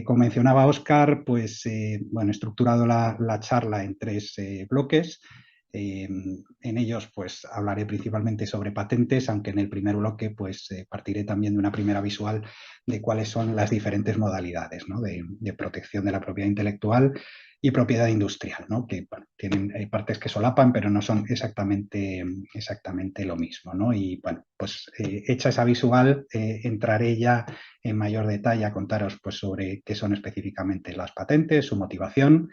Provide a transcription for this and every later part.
Como mencionaba Óscar, pues bueno, he estructurado la charla en tres bloques. En ellos pues hablaré principalmente sobre patentes, aunque en el primer bloque pues partiré también de una primera visual de cuáles son las diferentes modalidades, ¿no? de protección de la propiedad intelectual y propiedad industrial, ¿no? Que bueno, tienen hay partes que solapan, pero no son exactamente lo mismo, ¿no? Y bueno, pues hecha esa visual, entraré ya en mayor detalle a contaros pues, sobre qué son específicamente las patentes, su motivación.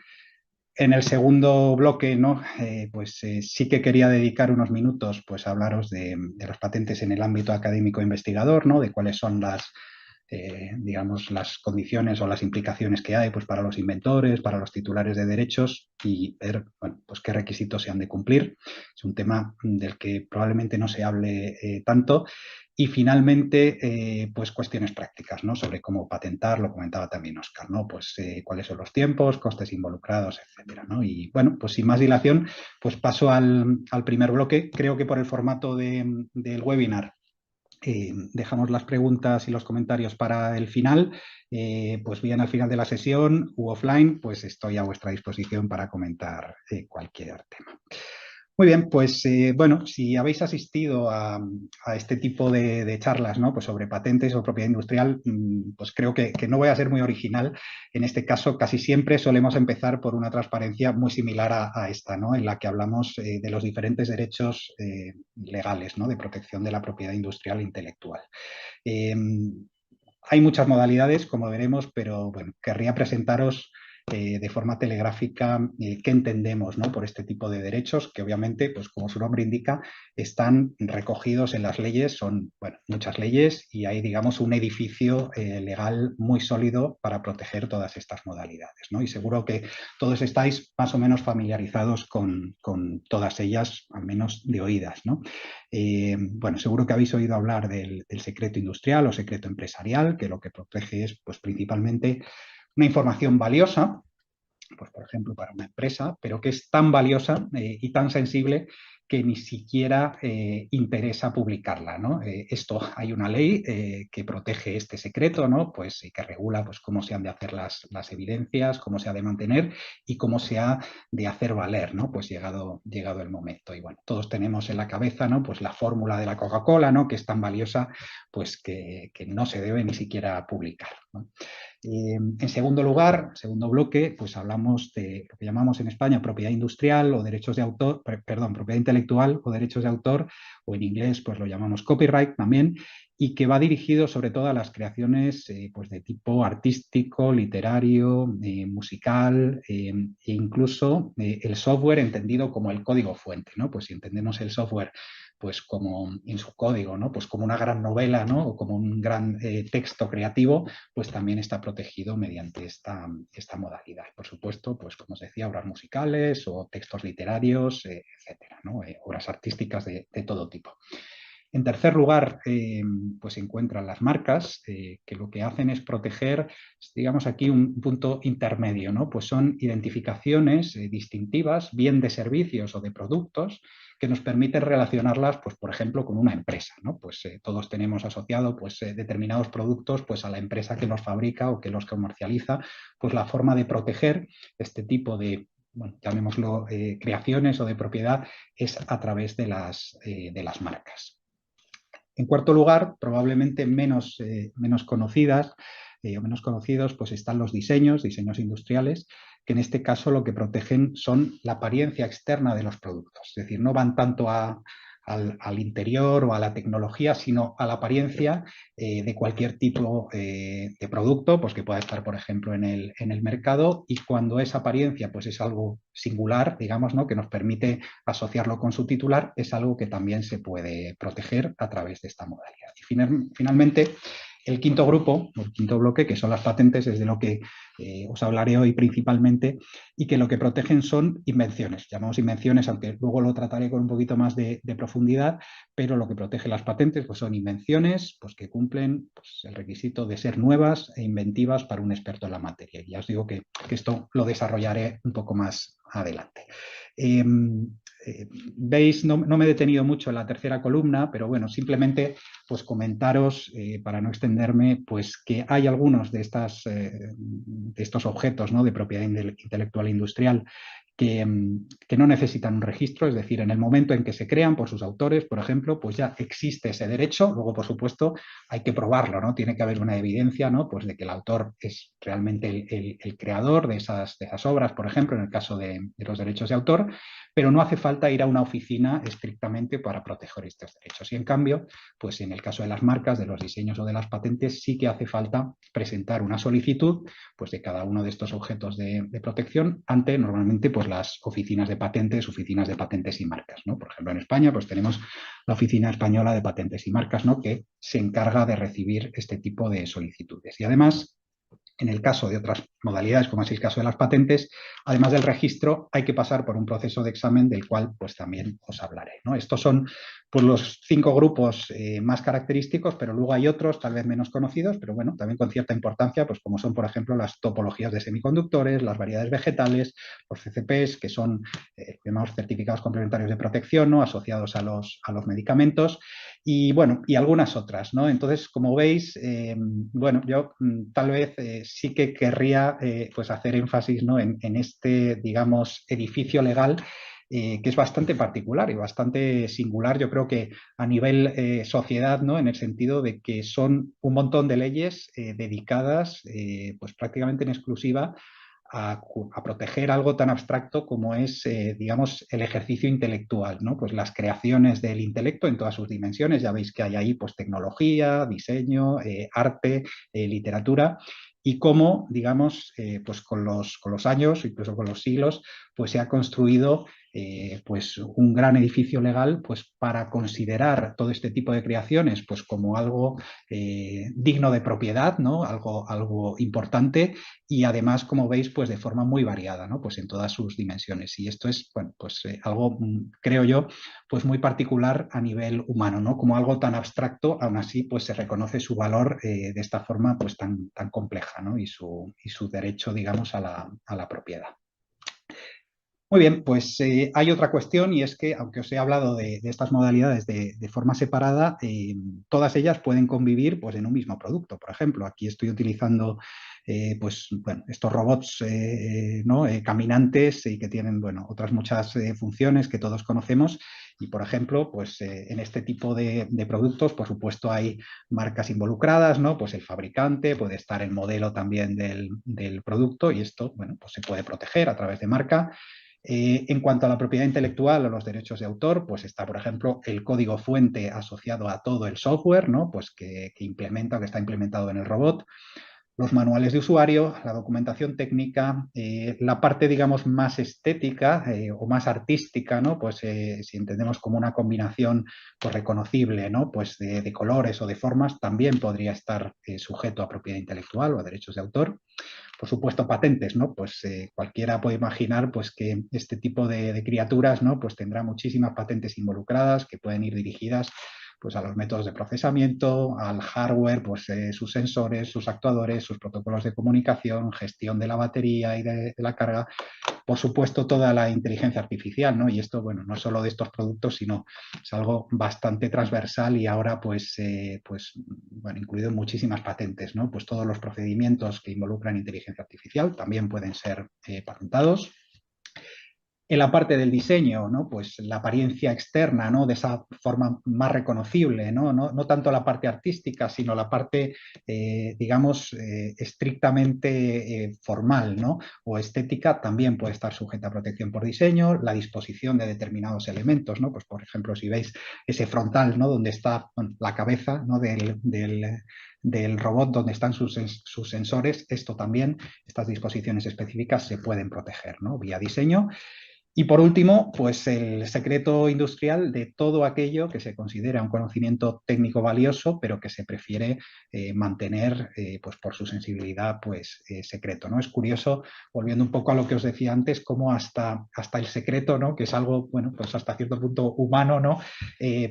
En el segundo bloque, ¿no? Sí que quería dedicar unos minutos pues, a hablaros de las patentes en el ámbito académico investigador, ¿no? De cuáles son digamos, las condiciones o las implicaciones que hay pues, para los inventores, para los titulares de derechos y ver bueno, pues, qué requisitos se han de cumplir. Es un tema del que probablemente no se hable tanto. Y finalmente, pues cuestiones prácticas, ¿no? Sobre cómo patentar, lo comentaba también Óscar, ¿no? Pues cuáles son los tiempos, costes involucrados, etcétera, ¿no? Y bueno, pues sin más dilación, pues paso al primer bloque. Creo que por el formato del webinar dejamos las preguntas y los comentarios para el final. Pues bien al final de la sesión u offline, pues estoy a vuestra disposición para comentar cualquier tema. Muy bien, pues bueno, si habéis asistido a este tipo de charlas, ¿no? Pues sobre patentes o propiedad industrial, pues creo que no voy a ser muy original. En este caso, casi siempre solemos empezar por una transparencia muy similar a esta, ¿no? En la que hablamos de los diferentes derechos legales, ¿no? De protección de la propiedad industrial e intelectual. Eh, Hay muchas modalidades, como veremos, pero bueno, querría presentaros de forma telegráfica qué entendemos, ¿no? Por este tipo de derechos, que obviamente, pues como su nombre indica, están recogidos en las leyes, son bueno, muchas leyes y hay, digamos, un edificio legal muy sólido para proteger todas estas modalidades, ¿no? Y seguro que todos estáis más o menos familiarizados con todas ellas, al menos de oídas, ¿no? Bueno, seguro que habéis oído hablar del secreto industrial o secreto empresarial, que lo que protege es pues, principalmente una información valiosa, pues, por ejemplo, para una empresa, pero que es tan valiosa y tan sensible que ni siquiera interesa publicarla, ¿no? Esto hay una ley que protege este secreto, ¿no? Pues que regula pues, cómo se han de hacer las evidencias, cómo se ha de mantener y cómo se ha de hacer valer, ¿no? Pues llegado el momento. Y bueno, todos tenemos en la cabeza, ¿no? Pues la fórmula de la Coca-Cola, ¿no? Que es tan valiosa, pues que no se debe ni siquiera publicar, ¿no? En segundo lugar, segundo bloque, pues hablamos de lo que llamamos en España propiedad industrial o derechos de autor, perdón, propiedad intelectual o derechos de autor, o en inglés pues lo llamamos copyright también, y que va dirigido sobre todo a las creaciones pues de tipo artístico, literario, musical e incluso el software entendido como el código fuente, ¿no? Pues si entendemos el software pues como en su código, ¿no? Pues como una gran novela, ¿no? O como un gran texto creativo, pues también está protegido mediante esta modalidad. Por supuesto, pues como os decía, obras musicales o textos literarios, etcétera, ¿no? Obras artísticas de todo tipo. En tercer lugar, pues se encuentran las marcas, que lo que hacen es proteger, digamos aquí, un punto intermedio, ¿no? Pues son identificaciones distintivas, bien de servicios o de productos, que nos permiten relacionarlas, pues, por ejemplo, con una empresa, ¿no? Pues todos tenemos asociado pues, determinados productos pues, a la empresa que los fabrica o que los comercializa, pues la forma de proteger este tipo de bueno, llamémoslo creaciones o de propiedad, es a través de las marcas. En cuarto lugar, probablemente menos conocidas o menos conocidos, pues están los diseños industriales, que en este caso lo que protegen son la apariencia externa de los productos. Es decir, no van tanto al interior o a la tecnología, sino a la apariencia de cualquier tipo de producto, pues que pueda estar, por ejemplo, en el mercado, y cuando esa apariencia pues es algo singular, digamos, ¿no? Que nos permite asociarlo con su titular, es algo que también se puede proteger a través de esta modalidad. Y finalmente, el quinto grupo, el quinto bloque, que son las patentes, es de lo que os hablaré hoy principalmente, y que lo que protegen son invenciones. Llamamos invenciones, aunque luego lo trataré con un poquito más de profundidad, pero lo que protege las patentes pues son invenciones pues, que cumplen pues, el requisito de ser nuevas e inventivas para un experto en la materia. Y ya os digo que esto lo desarrollaré un poco más adelante. veis, no me he detenido mucho en la tercera columna, pero bueno, simplemente pues comentaros, para no extenderme, pues que hay algunos de estos objetos, ¿no?, de propiedad intelectual industrial que no necesitan un registro, es decir, en el momento en que se crean por sus autores, por ejemplo, pues ya existe ese derecho. Luego, por supuesto, hay que probarlo, ¿no? Tiene que haber una evidencia, ¿no?, pues de que el autor es realmente el creador de esas obras, por ejemplo, en el caso de los derechos de autor, pero no hace falta ir a una oficina estrictamente para proteger estos derechos. Y en cambio, pues en el caso de las marcas, de los diseños o de las patentes, sí que hace falta presentar una solicitud, pues, de cada uno de estos objetos de protección ante, normalmente, pues las oficinas de patentes y marcas, ¿no? Por ejemplo, en España pues tenemos la Oficina Española de Patentes y Marcas, ¿no?, que se encarga de recibir este tipo de solicitudes. Y además, en el caso de otras modalidades, como es el caso de las patentes, además del registro, hay que pasar por un proceso de examen del cual pues también os hablaré, ¿no? Estos son pues los 5 grupos más característicos, pero luego hay otros tal vez menos conocidos, pero bueno, también con cierta importancia, pues como son, por ejemplo, las topologías de semiconductores, las variedades vegetales, los CCPs, que son llamamos certificados complementarios de protección, ¿no?, asociados a los medicamentos, y bueno, y algunas otras, ¿no? Entonces, como veis, bueno, yo tal vez sí que querría pues hacer énfasis, ¿no?, en este, digamos, edificio legal, que es bastante particular y bastante singular, yo creo que a nivel sociedad, ¿no?, en el sentido de que son un montón de leyes dedicadas pues prácticamente en exclusiva a proteger algo tan abstracto como es, digamos, el ejercicio intelectual, ¿no? Pues las creaciones del intelecto en todas sus dimensiones. Ya veis que hay ahí pues tecnología, diseño, arte, literatura, y cómo, digamos, pues con los años, incluso con los siglos, pues se ha construido pues un gran edificio legal pues para considerar todo este tipo de creaciones pues como algo digno de propiedad, ¿no?, algo importante, y además, como veis, pues de forma muy variada, ¿no?, pues en todas sus dimensiones. Y esto es, bueno, pues algo, creo yo, pues muy particular a nivel humano, ¿no? Como algo tan abstracto, aún así, pues se reconoce su valor de esta forma pues tan compleja, ¿no?, y su derecho, digamos, a la propiedad. Muy bien, pues hay otra cuestión, y es que, aunque os he hablado de estas modalidades de forma separada, todas ellas pueden convivir pues en un mismo producto. Por ejemplo, aquí estoy utilizando pues, bueno, estos robots ¿no?, caminantes, y que tienen, bueno, otras muchas funciones que todos conocemos. Y, por ejemplo, pues en este tipo de productos, por supuesto, hay marcas involucradas, ¿no? Pues el fabricante, puede estar el modelo también del producto, y esto, bueno, pues se puede proteger a través de marca. En cuanto a la propiedad intelectual o los derechos de autor, pues está, por ejemplo, el código fuente asociado a todo el software, ¿no?, pues que implementa o que está implementado en el robot, los manuales de usuario, la documentación técnica, la parte, digamos, más estética o más artística, ¿no?, pues si entendemos como una combinación pues reconocible, ¿no?, pues de colores o de formas, también podría estar sujeto a propiedad intelectual o a derechos de autor. Por supuesto, patentes, ¿no? Pues cualquiera puede imaginar pues que este tipo de criaturas, ¿no?, pues tendrá muchísimas patentes involucradas que pueden ir dirigidas pues a los métodos de procesamiento, al hardware, pues sus sensores, sus actuadores, sus protocolos de comunicación, gestión de la batería y de la carga, por supuesto, toda la inteligencia artificial, ¿no? Y esto, bueno, no solo de estos productos, sino es algo bastante transversal, y ahora, pues bueno, incluido en muchísimas patentes, ¿no? Pues todos los procedimientos que involucran inteligencia artificial también pueden ser patentados. En la parte del diseño, ¿no?, pues la apariencia externa, ¿no?, de esa forma más reconocible, ¿no? No tanto la parte artística, sino la parte, digamos, estrictamente formal, ¿no?, o estética, también puede estar sujeta a protección por diseño. La disposición de determinados elementos, ¿no?, pues por ejemplo, si veis ese frontal, ¿no?, donde está, bueno, la cabeza, ¿no?, del robot, donde están sus sensores, esto también, estas disposiciones específicas se pueden proteger, ¿no?, vía diseño. Y por último, pues el secreto industrial de todo aquello que se considera un conocimiento técnico valioso, pero que se prefiere mantener pues por su sensibilidad pues secreto, ¿no? Es curioso, volviendo un poco a lo que os decía antes, cómo hasta el secreto, ¿no?, que es algo, bueno, pues hasta cierto punto humano, ¿no?,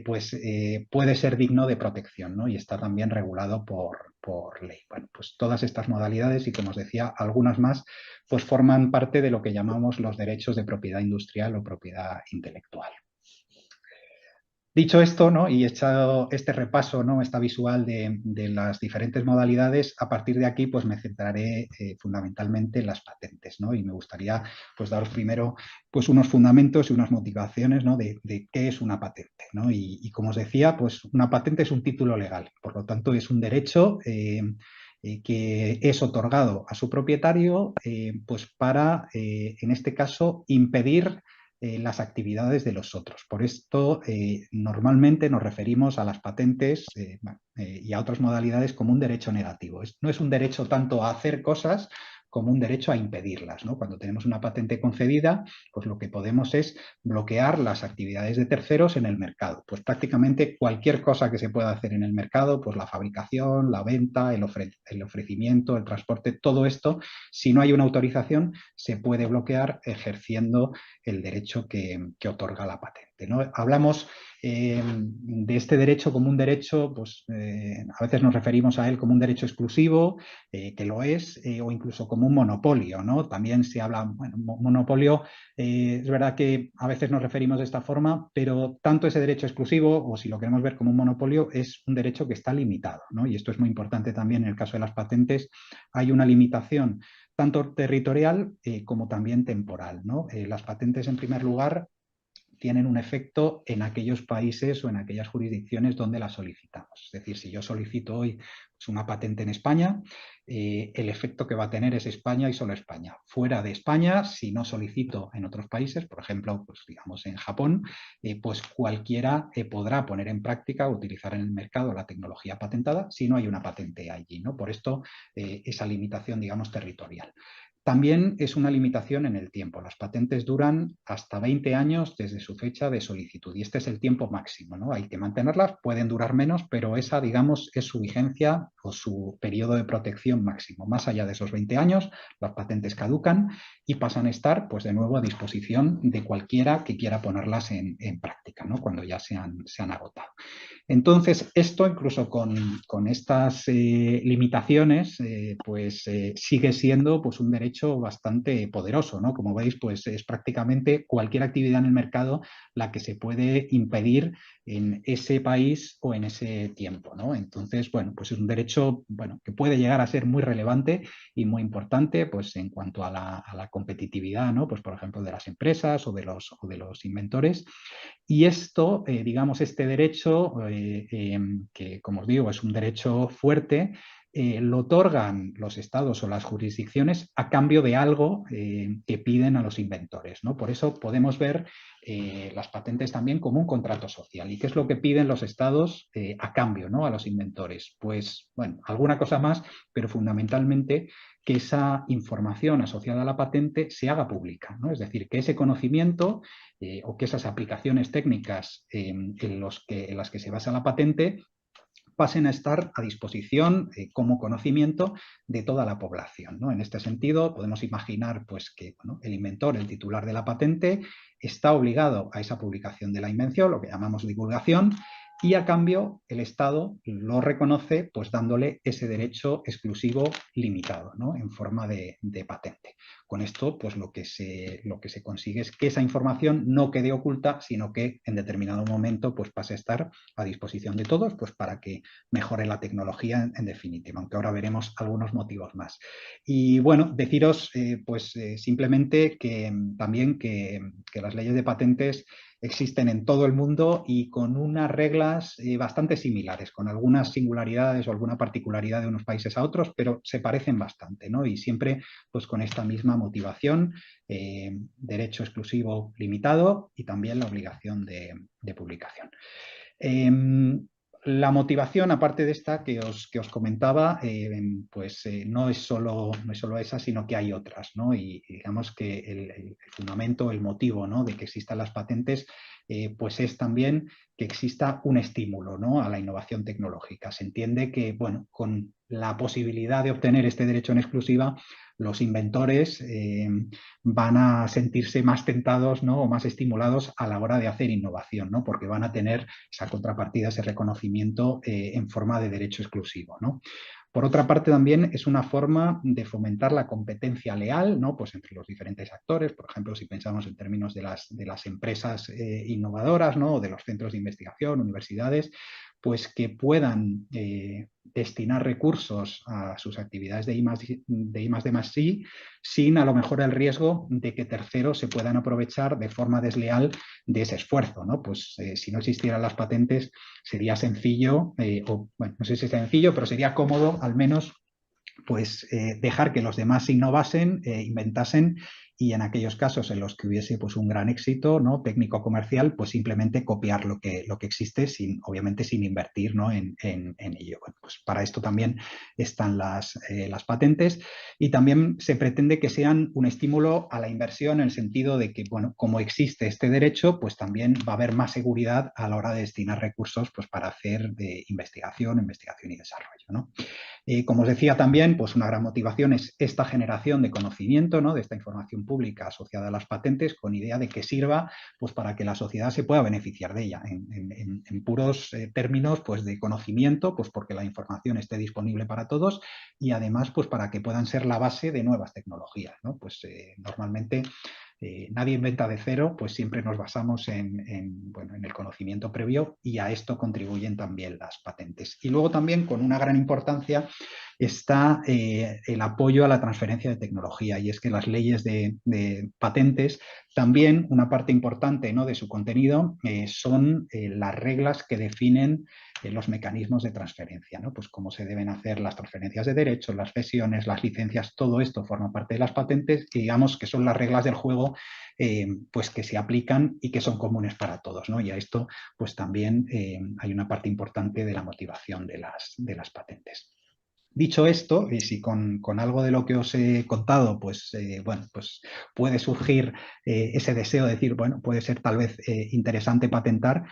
puede ser digno de protección, ¿no? Y está también regulado por ley. Bueno, pues todas estas modalidades y, como os decía, algunas más, pues forman parte de lo que llamamos los derechos de propiedad industrial o propiedad intelectual. Dicho esto, ¿no? Y echado este repaso, ¿no? Esta visual de las diferentes modalidades, a partir de aquí pues me centraré fundamentalmente en las patentes, ¿no? Y me gustaría pues daros primero pues unos fundamentos y unas motivaciones, ¿no? de qué es una patente, ¿no? Y como os decía, pues una patente es un título legal, por lo tanto es un derecho que es otorgado a su propietario pues para, en este caso, impedir las actividades de los otros. Por esto, normalmente nos referimos a las patentes y a otras modalidades como un derecho negativo. No es un derecho tanto a hacer cosas como un derecho a impedirlas, ¿no? Cuando tenemos una patente concedida, pues lo que podemos es bloquear las actividades de terceros en el mercado. Pues prácticamente cualquier cosa que se pueda hacer en el mercado, pues la fabricación, la venta, el ofrecimiento, el transporte, todo esto, si no hay una autorización, se puede bloquear ejerciendo el derecho que otorga la patente, ¿no? Hablamos de este derecho como un derecho, pues a veces nos referimos a él como un derecho exclusivo, que lo es, o incluso como un monopolio, ¿no? También se habla, bueno, monopolio, es verdad que a veces nos referimos de esta forma, pero tanto ese derecho exclusivo, o si lo queremos ver como un monopolio, es un derecho que está limitado, ¿no? Y esto es muy importante también en el caso de las patentes, hay una limitación tanto territorial como también temporal, ¿no? Las patentes, en primer lugar, tienen un efecto en aquellos países o en aquellas jurisdicciones donde las solicitamos. Es decir, si yo solicito hoy pues, una patente en España, el efecto que va a tener es España y solo España. Fuera de España, si no solicito en otros países, por ejemplo, pues digamos en Japón, pues cualquiera podrá poner en práctica o utilizar en el mercado la tecnología patentada si no hay una patente allí, ¿no? Por esto, esa limitación, digamos, territorial. También es una limitación en el tiempo. Las patentes duran hasta 20 años desde su fecha de solicitud y este es el tiempo máximo, ¿no? Hay que mantenerlas, pueden durar menos, pero esa, digamos, es su vigencia o su periodo de protección máximo. Más allá de esos 20 años, las patentes caducan y pasan a estar, pues de nuevo, a disposición de cualquiera que quiera ponerlas en práctica, ¿no? Cuando ya se han agotado. Entonces, esto incluso con estas limitaciones, pues sigue siendo pues, un derecho bastante poderoso, ¿no? Como veis, pues es prácticamente cualquier actividad en el mercado la que se puede impedir en ese país o en ese tiempo, ¿no? Entonces, bueno, pues es un derecho, bueno, que puede llegar a ser muy relevante y muy importante, pues en cuanto a la competitividad, ¿no? Pues por ejemplo, de las empresas o de los inventores. Y esto, digamos, este derecho, que como os digo es un derecho fuerte, lo otorgan los estados o las jurisdicciones a cambio de algo que piden a los inventores, ¿no? Por eso podemos ver las patentes también como un contrato social. ¿Y qué es lo que piden los estados a cambio, ¿no? A los inventores? Pues, bueno, alguna cosa más, pero fundamentalmente que esa información asociada a la patente se haga pública, ¿no? Es decir, que ese conocimiento o que esas aplicaciones técnicas en las que se basa la patente pasen a estar a disposición como conocimiento de toda la población, ¿no? En este sentido, podemos imaginar pues, que bueno, el inventor, el titular de la patente, está obligado a esa publicación de la invención, lo que llamamos divulgación, y a cambio el Estado lo reconoce pues dándole ese derecho exclusivo limitado, ¿no? En forma de patente. Con esto pues lo que se consigue es que esa información no quede oculta, sino que en determinado momento pues pase a estar a disposición de todos pues para que mejore la tecnología en definitiva, aunque ahora veremos algunos motivos más. Y bueno, deciros simplemente que también que las leyes de patentes existen en todo el mundo y con unas reglas bastante similares, con algunas singularidades o alguna particularidad de unos países a otros, pero se parecen bastante, ¿no? Y siempre pues con esta misma motivación, derecho exclusivo limitado y también la obligación de publicación. La motivación, aparte de esta que os comentaba, no es solo esa, sino que hay otras, ¿no? Y digamos que el fundamento, el motivo, ¿no? de que existan las patentes, pues es también que exista un estímulo, ¿no? a la innovación tecnológica. Se entiende que, bueno, con la posibilidad de obtener este derecho en exclusiva, los inventores van a sentirse más tentados, ¿no? o más estimulados a la hora de hacer innovación, ¿no? porque van a tener esa contrapartida, ese reconocimiento en forma de derecho exclusivo, ¿no? Por otra parte, también es una forma de fomentar la competencia leal, ¿no? Pues entre los diferentes actores, por ejemplo, si pensamos en términos de las empresas innovadoras, ¿no? O de los centros de investigación, universidades, pues que puedan destinar recursos a sus actividades de I+D+I sin a lo mejor el riesgo de que terceros se puedan aprovechar de forma desleal de ese esfuerzo, ¿no? Pues si no existieran las patentes sería sencillo, o bueno, no sé si es sencillo, pero sería cómodo al menos pues dejar que los demás innovasen, inventasen, y en aquellos casos en los que hubiese pues un gran éxito, ¿no? Técnico comercial, pues simplemente copiar lo que existe, obviamente sin invertir, ¿no? en ello. Bueno, pues para esto también están las patentes, y también se pretende que sean un estímulo a la inversión en el sentido de que, bueno, como existe este derecho, pues también va a haber más seguridad a la hora de destinar recursos pues para hacer investigación y desarrollo, ¿no? Como os decía también, pues una gran motivación es esta generación de conocimiento, ¿no? De esta información pública asociada a las patentes, con idea de que sirva pues, para que la sociedad se pueda beneficiar de ella. En puros términos pues, de conocimiento, pues porque la información esté disponible para todos, y además pues, para que puedan ser la base de nuevas tecnologías, ¿no? Pues normalmente nadie inventa de cero, pues siempre nos basamos bueno, en el conocimiento previo, y a esto contribuyen también las patentes. Y luego también, con una gran importancia, está el apoyo a la transferencia de tecnología, y es que las leyes de patentes también, una parte importante, ¿no? de su contenido son las reglas que definen los mecanismos de transferencia, ¿no? Pues cómo se deben hacer las transferencias de derechos, las cesiones, las licencias, todo esto forma parte de las patentes, y digamos que son las reglas del juego pues que se aplican y que son comunes para todos, ¿no? Y a esto pues también hay una parte importante de la motivación de las patentes. Dicho esto, y si con algo de lo que os he contado, pues bueno, pues puede surgir ese deseo de decir, bueno, puede ser tal vez interesante patentar,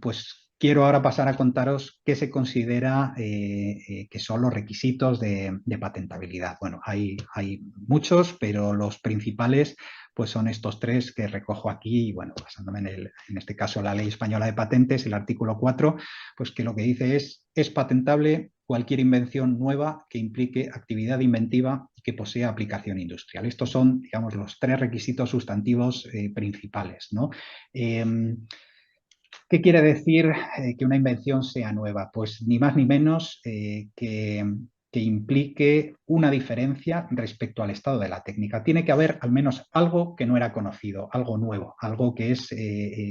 pues quiero ahora pasar a contaros qué se considera que son los requisitos de patentabilidad. Bueno, hay muchos, pero los principales pues son estos tres que recojo aquí, y bueno, basándome en este caso la Ley Española de Patentes, el artículo 4, pues que lo que dice es patentable cualquier invención nueva que implique actividad inventiva y que posea aplicación industrial. Estos son, digamos, los tres requisitos sustantivos principales, ¿no? ¿Qué quiere decir que una invención sea nueva? Pues ni más ni menos que implique una diferencia respecto al estado de la técnica. Tiene que haber al menos algo que no era conocido, algo nuevo, algo que es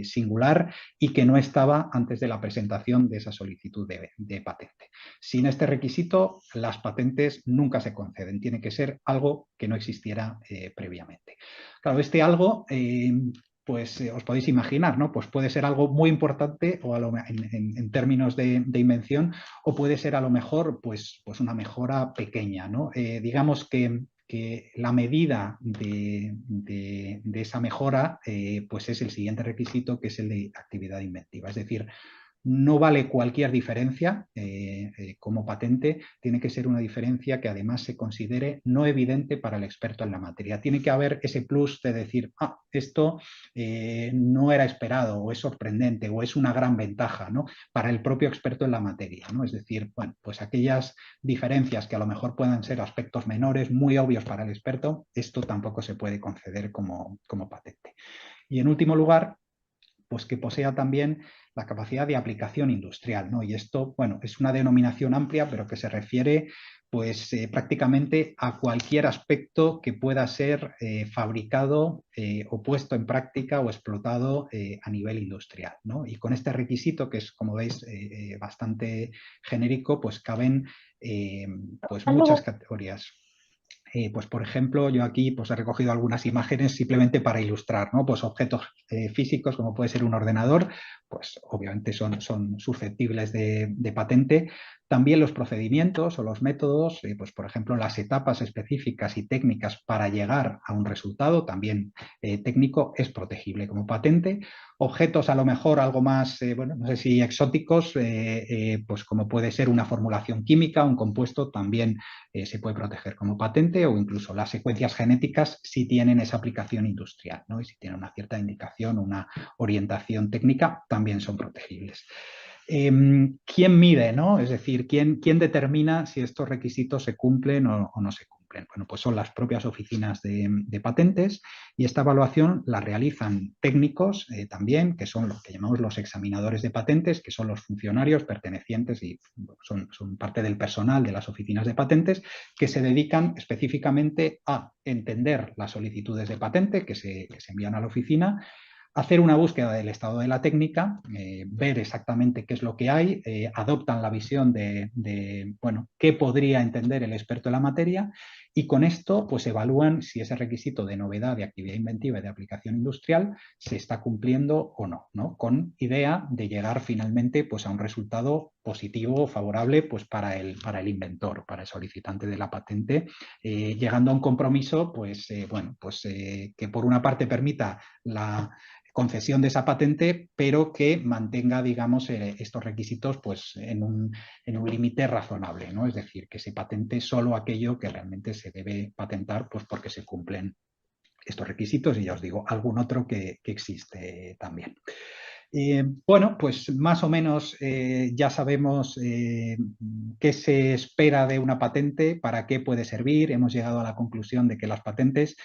singular y que no estaba antes de la presentación de esa solicitud de patente. Sin este requisito, las patentes nunca se conceden. Tiene que ser algo que no existiera previamente. Claro, este algo pues os podéis imaginar, ¿no? Pues puede ser algo muy importante o en términos de invención, o puede ser a lo mejor pues una mejora pequeña, ¿no? Digamos que la medida de esa mejora pues es el siguiente requisito, que es el de actividad inventiva. Es decir, no vale cualquier diferencia como patente, tiene que ser una diferencia que además se considere no evidente para el experto en la materia. Tiene que haber ese plus de decir, esto no era esperado, o es sorprendente, o es una gran ventaja, ¿no? Para el propio experto en la materia, ¿no? Es decir, bueno, pues aquellas diferencias que a lo mejor puedan ser aspectos menores, muy obvios para el experto, esto tampoco se puede conceder como patente. Y en último lugar, pues que posea también la capacidad de aplicación industrial, ¿no? Y esto, bueno, es una denominación amplia, pero que se refiere pues prácticamente a cualquier aspecto que pueda ser fabricado o puesto en práctica o explotado a nivel industrial, ¿no? Y con este requisito, que es, como veis, bastante genérico, pues caben pues muchas categorías. Pues por ejemplo, yo aquí pues he recogido algunas imágenes simplemente para ilustrar, ¿no? Pues objetos físicos, como puede ser un ordenador, pues obviamente son susceptibles de patente. También los procedimientos o los métodos, pues por ejemplo las etapas específicas y técnicas para llegar a un resultado, también técnico, es protegible como patente. Objetos a lo mejor algo más, bueno, no sé si exóticos, pues como puede ser una formulación química, un compuesto, también se puede proteger como patente, o incluso las secuencias genéticas si tienen esa aplicación industrial, ¿no? Y si tienen una cierta indicación, una orientación técnica, también son protegibles. ¿Quién mide, ¿no? Es decir, ¿quién determina si estos requisitos se cumplen o no se cumplen? Bueno, pues son las propias oficinas de patentes y esta evaluación la realizan técnicos también, que son los que llamamos los examinadores de patentes, que son los funcionarios pertenecientes y son parte del personal de las oficinas de patentes, que se dedican específicamente a entender las solicitudes de patente que se envían a la oficina, hacer una búsqueda del estado de la técnica, ver exactamente qué es lo que hay, adoptan la visión bueno, qué podría entender el experto en la materia y con esto pues evalúan si ese requisito de novedad, de actividad inventiva y de aplicación industrial se está cumpliendo o no, ¿no? Con idea de llegar finalmente pues a un resultado positivo o favorable pues para el inventor, para el solicitante de la patente, llegando a un compromiso pues, bueno, pues que por una parte permita la concesión de esa patente, pero que mantenga, digamos, estos requisitos pues, en un límite razonable, ¿no? Es decir, que se patente solo aquello que realmente se debe patentar pues, porque se cumplen estos requisitos y ya os digo, algún otro que existe también. Bueno, pues más o menos ya sabemos qué se espera de una patente, para qué puede servir. Hemos llegado a la conclusión de que las patentes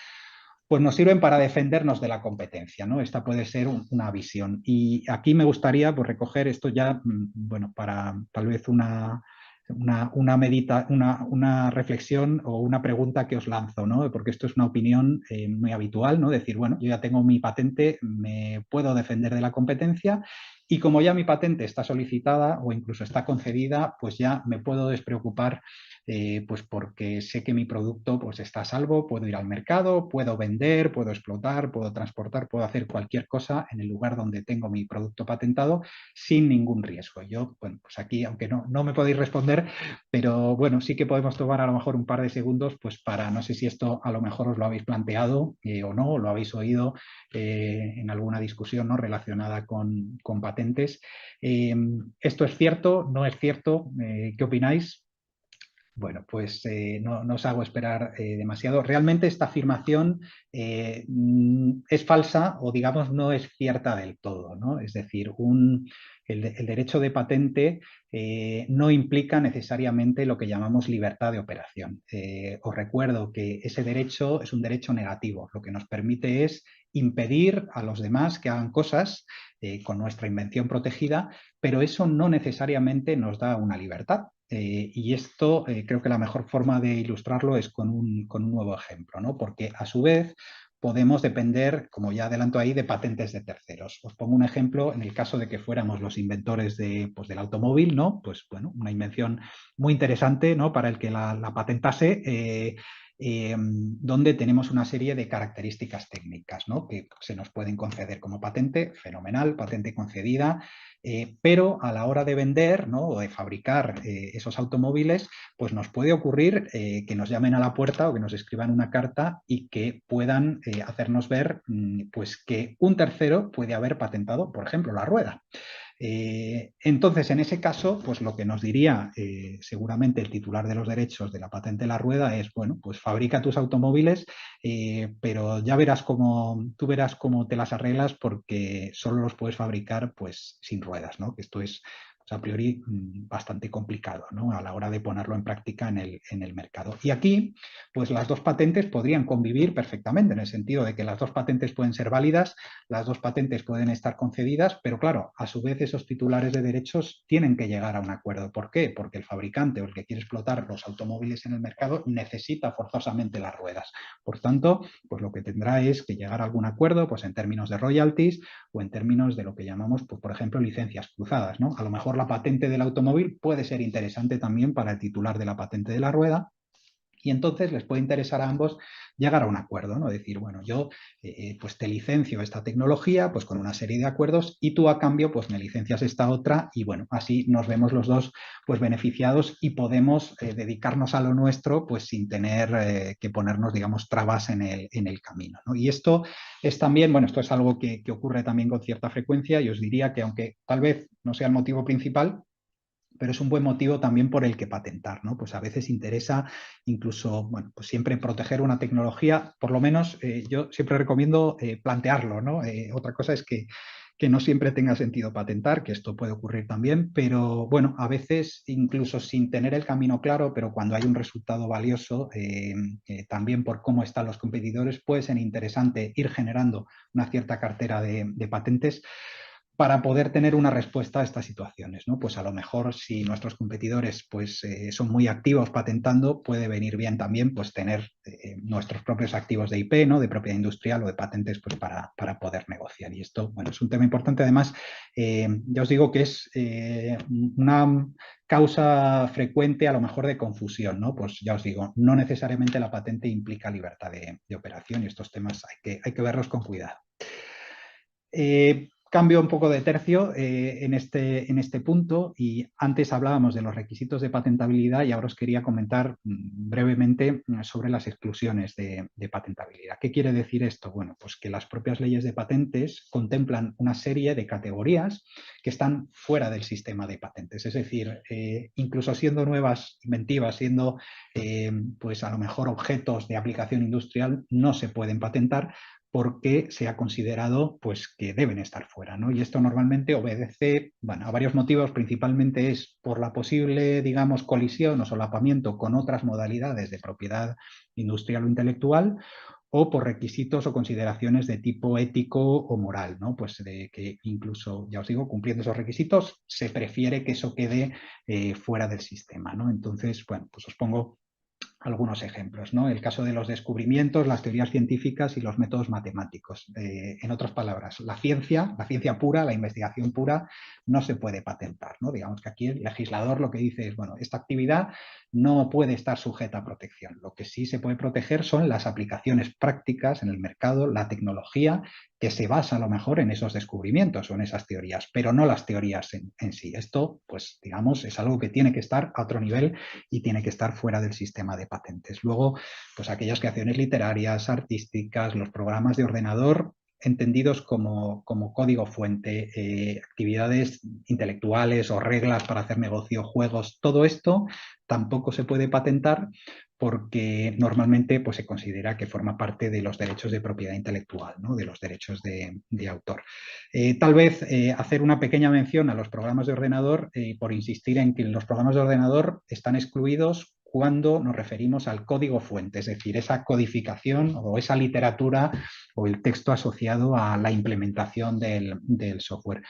pues nos sirven para defendernos de la competencia, ¿no? Esta puede ser una visión. Y aquí me gustaría pues, recoger esto ya, bueno, para tal vez una reflexión o una pregunta que os lanzo, ¿no? Porque esto es una opinión muy habitual, ¿no? Decir, bueno, yo ya tengo mi patente, me puedo defender de la competencia y como ya mi patente está solicitada o incluso está concedida, pues ya me puedo despreocupar pues porque sé que mi producto pues está a salvo, puedo ir al mercado, puedo vender, puedo explotar, puedo transportar, puedo hacer cualquier cosa en el lugar donde tengo mi producto patentado sin ningún riesgo. Yo, bueno, pues aquí, aunque no me podéis responder, pero bueno, sí que podemos tomar a lo mejor un par de segundos pues para, no sé si esto a lo mejor os lo habéis planteado o no, o lo habéis oído en alguna discusión, ¿no? Relacionada con patentes. ¿Esto es cierto? ¿No es cierto? ¿Qué opináis? Bueno, pues no os hago esperar demasiado. Realmente esta afirmación es falsa o digamos no es cierta del todo, ¿no? Es decir, el derecho de patente no implica necesariamente lo que llamamos libertad de operación. Os recuerdo que ese derecho es un derecho negativo. Lo que nos permite es impedir a los demás que hagan cosas con nuestra invención protegida, pero eso no necesariamente nos da una libertad. Y esto creo que la mejor forma de ilustrarlo es con un nuevo ejemplo, ¿no? Porque a su vez podemos depender, como ya adelanto ahí, de patentes de terceros. Os pongo un ejemplo en el caso de que fuéramos los inventores pues, del automóvil, ¿no? Pues bueno, una invención muy interesante, ¿no? Para el que la patentase, donde tenemos una serie de características técnicas, ¿no? Que se nos pueden conceder como patente, fenomenal, patente concedida, pero a la hora de vender, ¿no? O de fabricar esos automóviles, pues nos puede ocurrir que nos llamen a la puerta o que nos escriban una carta y que puedan hacernos ver pues que un tercero puede haber patentado, por ejemplo, la rueda. Entonces, en ese caso, pues lo que nos diría seguramente el titular de los derechos de la patente de la rueda es, bueno, pues fabrica tus automóviles, pero ya tú verás cómo te las arreglas porque solo los puedes fabricar pues sin ruedas, ¿no? Que esto es pues, a priori bastante complicado, ¿no? A la hora de ponerlo en práctica en el mercado. Y aquí, pues las dos patentes podrían convivir perfectamente, en el sentido de que las dos patentes pueden ser válidas, las dos patentes pueden estar concedidas, pero claro, a su vez esos titulares de derechos tienen que llegar a un acuerdo. ¿Por qué? Porque el fabricante o el que quiere explotar los automóviles en el mercado necesita forzosamente las ruedas. Por tanto, pues lo que tendrá es que llegar a algún acuerdo, pues en términos de royalties o en términos de lo que llamamos, pues, por ejemplo, licencias cruzadas, ¿no? A lo mejor la patente del automóvil puede ser interesante también para el titular de la patente de la rueda, y entonces les puede interesar a ambos llegar a un acuerdo, ¿no? Decir, bueno, yo pues te licencio esta tecnología pues con una serie de acuerdos y tú a cambio pues me licencias esta otra y bueno, así nos vemos los dos pues beneficiados y podemos dedicarnos a lo nuestro pues sin tener que ponernos, digamos, trabas en el camino, ¿no? Y esto es también, bueno, esto es algo que ocurre también con cierta frecuencia y os diría que aunque tal vez no sea el motivo principal, pero es un buen motivo también por el que patentar, ¿no? Pues a veces interesa incluso, bueno, pues siempre proteger una tecnología, por lo menos yo siempre recomiendo plantearlo, ¿no? Otra cosa es que no siempre tenga sentido patentar, que esto puede ocurrir también, pero bueno, a veces incluso sin tener el camino claro, pero cuando hay un resultado valioso, también por cómo están los competidores, puede ser interesante ir generando una cierta cartera de patentes para poder tener una respuesta a estas situaciones, ¿no? Pues a lo mejor si nuestros competidores pues, son muy activos patentando, puede venir bien también pues, tener nuestros propios activos de IP, ¿no? De propiedad industrial o de patentes pues, para poder negociar. Y esto bueno, es un tema importante. Además, ya os digo que es una causa frecuente a lo mejor de confusión, ¿no? Pues ya os digo, no necesariamente la patente implica libertad de operación y estos temas hay que verlos con cuidado. Cambio un poco de tercio en este punto y antes hablábamos de los requisitos de patentabilidad y ahora os quería comentar brevemente sobre las exclusiones de patentabilidad. ¿Qué quiere decir esto? Bueno, pues que las propias leyes de patentes contemplan una serie de categorías que están fuera del sistema de patentes. Es decir, incluso siendo nuevas, inventivas, siendo pues a lo mejor objetos de aplicación industrial, no se pueden patentar porque se ha considerado pues, que deben estar fuera, ¿no? Y esto normalmente obedece bueno, a varios motivos, principalmente es por la posible, digamos, colisión o solapamiento con otras modalidades de propiedad industrial o intelectual, o por requisitos o consideraciones de tipo ético o moral, ¿no? Pues de que incluso, ya os digo, cumpliendo esos requisitos, se prefiere que eso quede fuera del sistema, ¿no? Entonces, bueno, pues os pongo algunos ejemplos, ¿no? El caso de los descubrimientos, las teorías científicas y los métodos matemáticos. En otras palabras, la ciencia pura, la investigación pura, no se puede patentar, ¿no? Digamos que aquí el legislador lo que dice es, bueno, esta actividad no puede estar sujeta a protección. Lo que sí se puede proteger son las aplicaciones prácticas en el mercado, la tecnología que se basa a lo mejor en esos descubrimientos o en esas teorías, pero no las teorías en sí. Esto, pues, digamos, es algo que tiene que estar a otro nivel y tiene que estar fuera del sistema de patentes. Luego, pues aquellas creaciones literarias, artísticas, los programas de ordenador entendidos como código fuente, actividades intelectuales o reglas para hacer negocio, juegos, todo esto tampoco se puede patentar porque normalmente pues, se considera que forma parte de los derechos de propiedad intelectual, ¿no? De los derechos de autor. Tal vez hacer una pequeña mención a los programas de ordenador por insistir en que los programas de ordenador están excluidos cuando nos referimos al código fuente, es decir, esa codificación o esa literatura o el texto asociado a la implementación del software.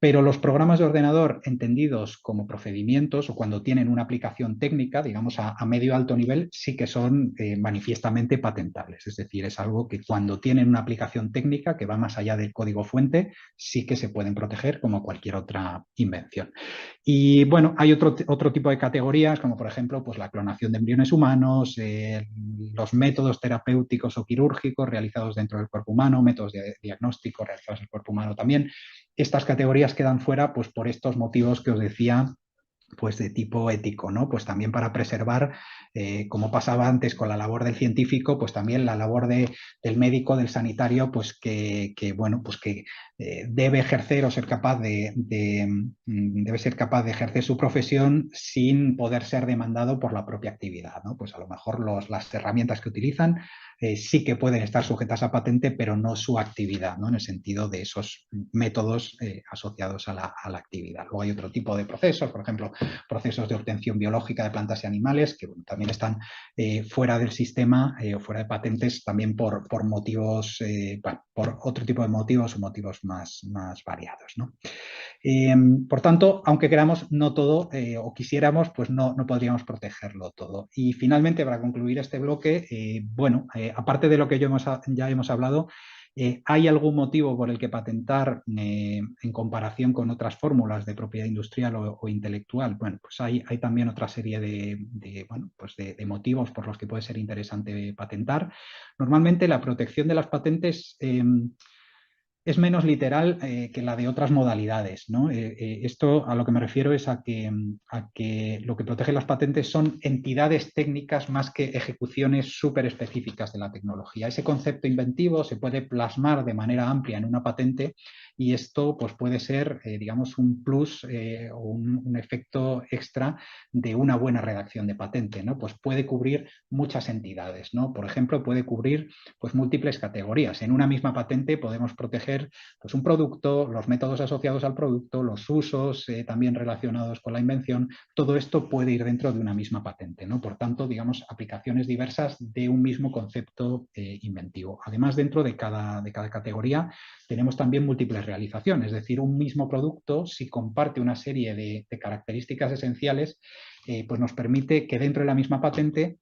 Pero los programas de ordenador entendidos como procedimientos o cuando tienen una aplicación técnica, digamos a medio alto nivel, sí que son manifiestamente patentables. Es decir, es algo que cuando tienen una aplicación técnica que va más allá del código fuente, sí que se pueden proteger como cualquier otra invención. Y bueno, hay otro tipo de categorías, como por ejemplo pues, la clonación de embriones humanos, los métodos terapéuticos o quirúrgicos realizados dentro del cuerpo humano, métodos de diagnóstico realizados en el cuerpo humano también. Estas categorías quedan fuera pues, por estos motivos que os decía pues de tipo ético, ¿no? Pues también para preservar, como pasaba antes con la labor del científico, pues también la labor del médico, del sanitario, pues que bueno, pues que debe ejercer o ser capaz debe ser capaz de ejercer su profesión sin poder ser demandado por la propia actividad, ¿no? Pues a lo mejor las herramientas que utilizan sí que pueden estar sujetas a patente, pero no su actividad, ¿no? En el sentido de esos métodos asociados a la actividad. Luego hay otro tipo de procesos, por ejemplo, procesos de obtención biológica de plantas y animales, que bueno, también están fuera del sistema o fuera de patentes también por motivos, bueno, por otro tipo de motivos o motivos más variados, ¿no? Por tanto, aunque queramos, no todo, o quisiéramos, pues no podríamos protegerlo todo. Y finalmente, para concluir este bloque, bueno, aparte de lo que ya hemos hablado, ¿hay algún motivo por el que patentar en comparación con otras fórmulas de propiedad industrial o intelectual? Bueno, pues hay también otra serie bueno, pues de motivos por los que puede ser interesante patentar. Normalmente la protección de las patentes es menos literal que la de otras modalidades, ¿no? Esto a lo que me refiero es a que lo que protege las patentes son entidades técnicas más que ejecuciones súper específicas de la tecnología. Ese concepto inventivo se puede plasmar de manera amplia en una patente y esto pues, puede ser, digamos, un plus o un efecto extra de una buena redacción de patente, ¿no? Pues puede cubrir muchas entidades, ¿no? Por ejemplo, puede cubrir pues, múltiples categorías. En una misma patente podemos proteger proteger pues, un producto, los métodos asociados al producto, los usos también relacionados con la invención. Todo esto puede ir dentro de una misma patente, ¿no? Por tanto, digamos, aplicaciones diversas de un mismo concepto inventivo. Además, dentro de cada categoría tenemos también múltiples realizaciones, es decir, un mismo producto, si comparte una serie de características esenciales, pues nos permite que dentro de la misma patente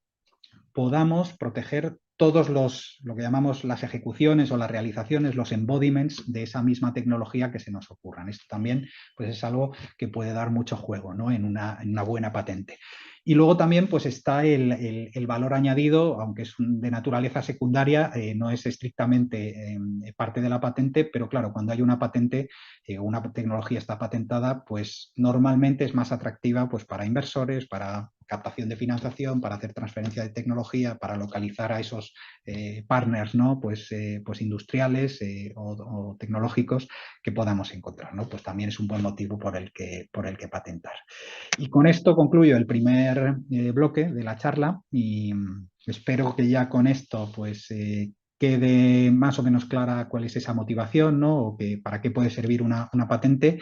podamos proteger todos lo que llamamos las ejecuciones o las realizaciones, los embodiments de esa misma tecnología que se nos ocurran. Esto también pues, es algo que puede dar mucho juego, ¿no? en una buena patente. Y luego también pues, está el valor añadido, aunque es de naturaleza secundaria, no es estrictamente parte de la patente, pero claro, cuando hay una patente, una tecnología está patentada, pues normalmente es más atractiva pues, para inversores, para captación de financiación, para hacer transferencia de tecnología, para localizar a esos partners, ¿no? pues industriales o tecnológicos que podamos encontrar, ¿no? Pues también es un buen motivo por el que patentar. Y con esto concluyo el primer bloque de la charla y espero que ya con esto pues quede más o menos clara cuál es esa motivación, ¿no? O para qué puede servir una patente.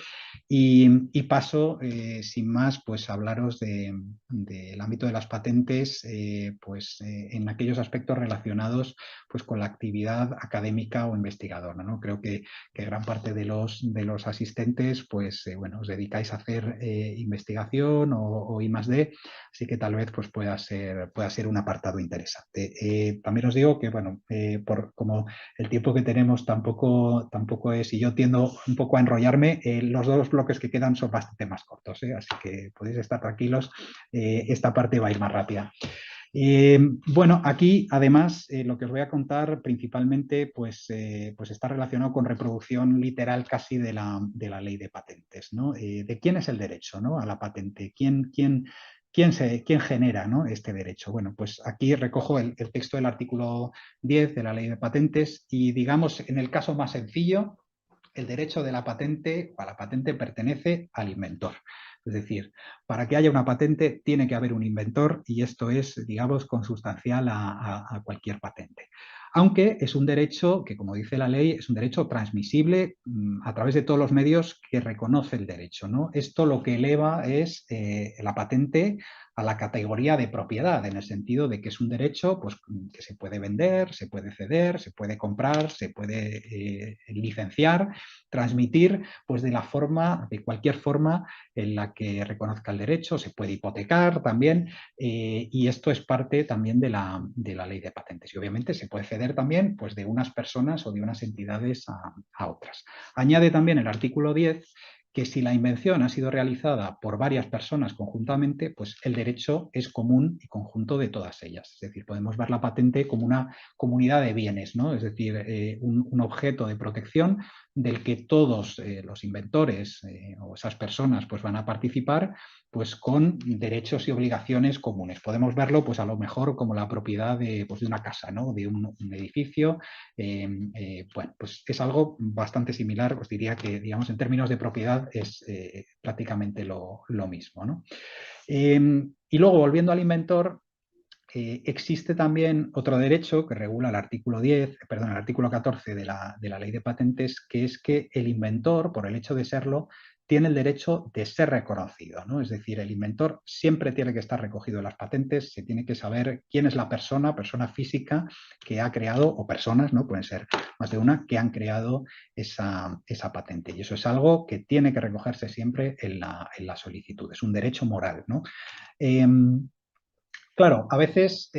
Y paso, sin más, pues a hablaros del ámbito de las patentes en aquellos aspectos relacionados pues, con la actividad académica o investigadora, ¿no? Creo que gran parte de los asistentes pues, bueno, os dedicáis a hacer investigación o I+D, así que tal vez pues, pueda ser un apartado interesante. También os digo que, bueno, como el tiempo que tenemos tampoco es, y yo tiendo un poco a enrollarme, los dos bloques que quedan son bastante más cortos, así que podéis estar tranquilos, esta parte va a ir más rápida. Bueno, aquí además lo que os voy a contar principalmente pues está relacionado con reproducción literal casi de la ley de patentes, ¿no? ¿De quién es el derecho, ¿no? A la patente? ¿Quién genera, ¿no? este derecho? Bueno, pues aquí recojo el texto del artículo 10 de la ley de patentes y digamos en el caso más sencillo, el derecho de la patente o a la patente pertenece al inventor. Es decir, para que haya una patente tiene que haber un inventor y esto es, digamos, consustancial a cualquier patente. Aunque es un derecho que, como dice la ley, es un derecho transmisible a través de todos los medios que reconoce el derecho, ¿no? Esto lo que eleva es la patente a la categoría de propiedad, en el sentido de que es un derecho pues, que se puede vender, se puede ceder, se puede comprar, se puede licenciar, transmitir pues, de cualquier forma en la que reconozca el derecho, se puede hipotecar también, y esto es parte también de la ley de patentes. Y obviamente se puede ceder también pues, de unas personas o de unas entidades a otras. Añade también el artículo 10 que si la invención ha sido realizada por varias personas conjuntamente, pues el derecho es común y conjunto de todas ellas. Es decir, podemos ver la patente como una comunidad de bienes, ¿no? Es decir, un objeto de protección del que todos los inventores o esas personas pues, van a participar pues, con derechos y obligaciones comunes. Podemos verlo pues, a lo mejor como la propiedad de una casa, ¿no? De un edificio. Bueno, pues es algo bastante similar, os diría que digamos en términos de propiedad es prácticamente lo mismo, ¿no? Y luego, volviendo al inventor, existe también otro derecho que regula el artículo 14 de la ley de patentes, que es que el inventor, por el hecho de serlo, tiene el derecho de ser reconocido, ¿no? Es decir, el inventor siempre tiene que estar recogido en las patentes, se tiene que saber quién es la persona física que ha creado, o personas, ¿no? Pueden ser más de una, que han creado esa patente. Y eso es algo que tiene que recogerse siempre en la solicitud. Es un derecho moral, ¿no? Claro, a veces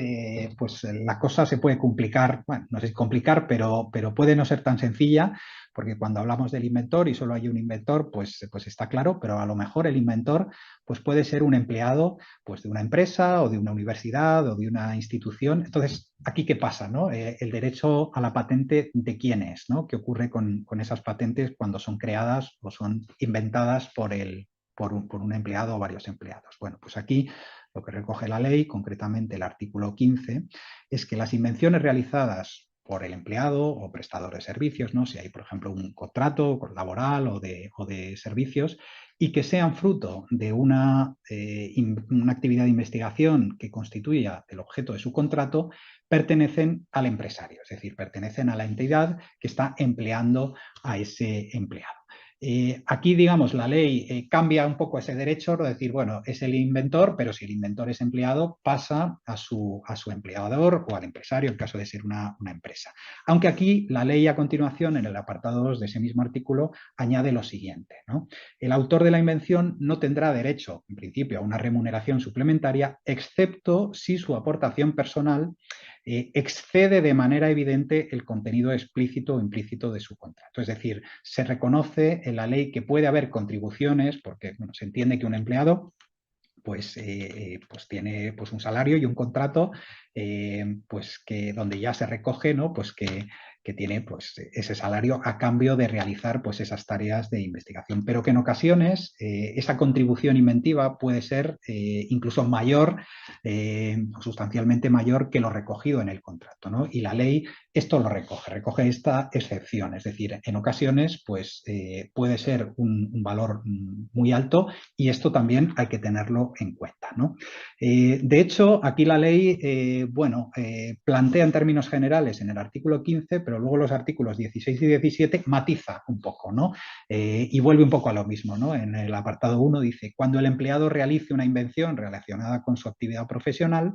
pues la cosa se puede complicar, bueno, no sé si complicar, pero puede no ser tan sencilla, porque cuando hablamos del inventor y solo hay un inventor, pues está claro, pero a lo mejor el inventor pues puede ser un empleado pues, de una empresa o de una universidad o de una institución. Entonces, ¿aquí qué pasa, ¿no? El derecho a la patente de quién es, ¿no? ¿Qué ocurre con esas patentes cuando son creadas o son inventadas por un empleado o varios empleados? Bueno, pues aquí lo que recoge la ley, concretamente el artículo 15, es que las invenciones realizadas por el empleado o prestador de servicios, ¿no? Si hay, por ejemplo, un contrato laboral o de servicios, y que sean fruto de una actividad de investigación que constituya el objeto de su contrato, pertenecen al empresario, es decir, pertenecen a la entidad que está empleando a ese empleado. Aquí, digamos, la ley cambia un poco ese derecho, es decir, bueno, es el inventor, pero si el inventor es empleado, pasa a su empleador o al empresario, en caso de ser una empresa. Aunque aquí la ley a continuación, en el apartado 2 de ese mismo artículo, añade lo siguiente, ¿no? El autor de la invención no tendrá derecho, en principio, a una remuneración suplementaria, excepto si su aportación personal excede de manera evidente el contenido explícito o implícito de su contrato. Es decir, se reconoce en la ley que puede haber contribuciones, porque bueno, se entiende que un empleado pues tiene pues un salario y un contrato pues que donde ya se recoge, ¿no? Pues que tiene pues ese salario a cambio de realizar pues esas tareas de investigación, pero que en ocasiones esa contribución inventiva puede ser incluso mayor, sustancialmente mayor que lo recogido en el contrato, ¿no? Y la ley esto lo recoge esta excepción, es decir, en ocasiones pues puede ser un valor muy alto y esto también hay que tenerlo en cuenta, ¿no? De hecho, aquí la ley, plantea en términos generales en el artículo 15, pero luego los artículos 16 y 17 matiza un poco, ¿no? Y vuelve un poco a lo mismo, ¿no? En el apartado 1 dice, cuando el empleado realice una invención relacionada con su actividad profesional,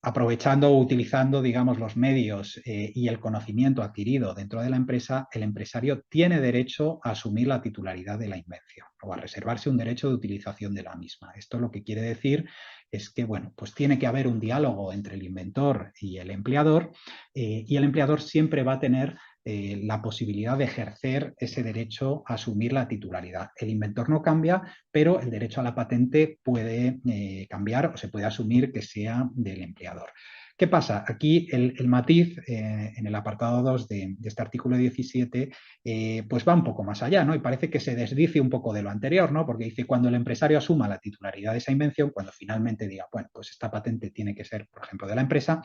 aprovechando o utilizando, digamos, los medios y el conocimiento adquirido dentro de la empresa, el empresario tiene derecho a asumir la titularidad de la invención o a reservarse un derecho de utilización de la misma. Esto lo que quiere decir es que, bueno, pues tiene que haber un diálogo entre el inventor y el empleador siempre va a tener la posibilidad de ejercer ese derecho a asumir la titularidad. El inventor no cambia, pero el derecho a la patente puede cambiar o se puede asumir que sea del empleador. ¿Qué pasa? Aquí el matiz en el apartado 2 de este artículo 17 pues va un poco más allá, ¿no? Y parece que se desdice un poco de lo anterior, ¿no? Porque dice, cuando el empresario asuma la titularidad de esa invención, cuando finalmente diga, bueno, pues esta patente tiene que ser, por ejemplo, de la empresa,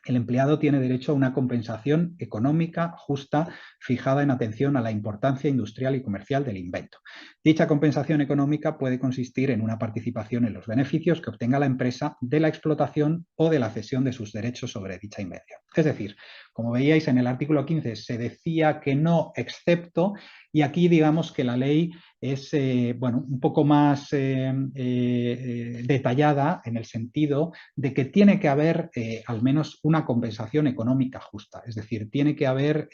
el empleado tiene derecho a una compensación económica justa fijada en atención a la importancia industrial y comercial del invento. Dicha compensación económica puede consistir en una participación en los beneficios que obtenga la empresa de la explotación o de la cesión de sus derechos sobre dicha invención. Es decir, como veíais en el artículo 15 se decía que no excepto y aquí digamos que la ley es un poco más detallada en el sentido de que tiene que haber al menos una compensación económica justa, es decir, tiene que haber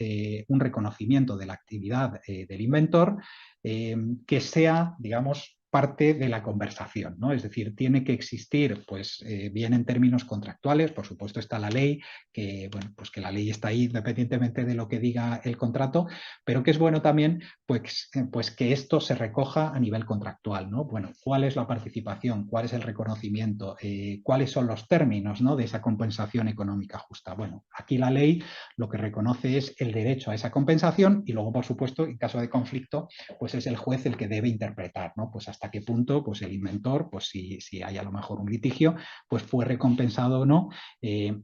un reconocimiento de la actividad del inventor que sea, digamos, parte de la conversación, ¿no? Es decir, tiene que existir, pues, bien en términos contractuales, por supuesto está la ley, que, bueno, pues que la ley está ahí independientemente de lo que diga el contrato, pero que es bueno también, pues que esto se recoja a nivel contractual, ¿no? Bueno, ¿cuál es la participación? ¿Cuál es el reconocimiento? ¿Cuáles son los términos, ¿no? De esa compensación económica justa? Bueno, aquí la ley lo que reconoce es el derecho a esa compensación y luego, por supuesto, en caso de conflicto, pues es el juez el que debe interpretar, ¿no? Pues hasta qué punto pues el inventor, pues si hay a lo mejor un litigio, pues fue recompensado o no,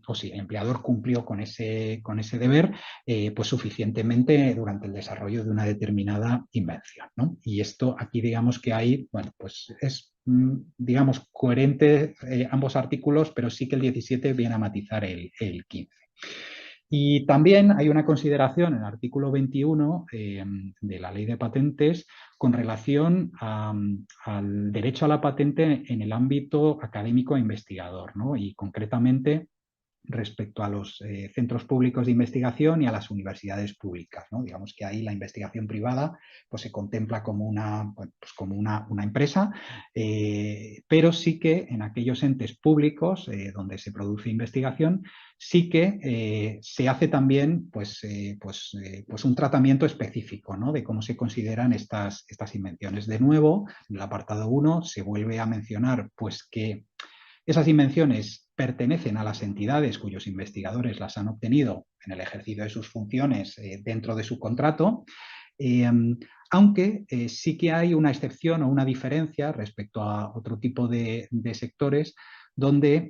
o si el empleador cumplió con ese deber, pues suficientemente durante el desarrollo de una determinada invención, ¿no? Y esto aquí digamos que hay, bueno, pues es digamos coherente ambos artículos, pero sí que el 17 viene a matizar el 15. Y también hay una consideración en el artículo 21 de la Ley de Patentes con relación al derecho a la patente en el ámbito académico e investigador, ¿no? Y concretamente respecto a los centros públicos de investigación y a las universidades públicas, ¿no? Digamos que ahí la investigación privada pues, se contempla como una empresa, pero sí que en aquellos entes públicos donde se produce investigación sí que se hace también pues un tratamiento específico, ¿no? De cómo se consideran estas invenciones. De nuevo, en el apartado 1 se vuelve a mencionar pues que esas invenciones pertenecen a las entidades cuyos investigadores las han obtenido en el ejercicio de sus funciones dentro de su contrato, aunque sí que hay una excepción o una diferencia respecto a otro tipo de sectores donde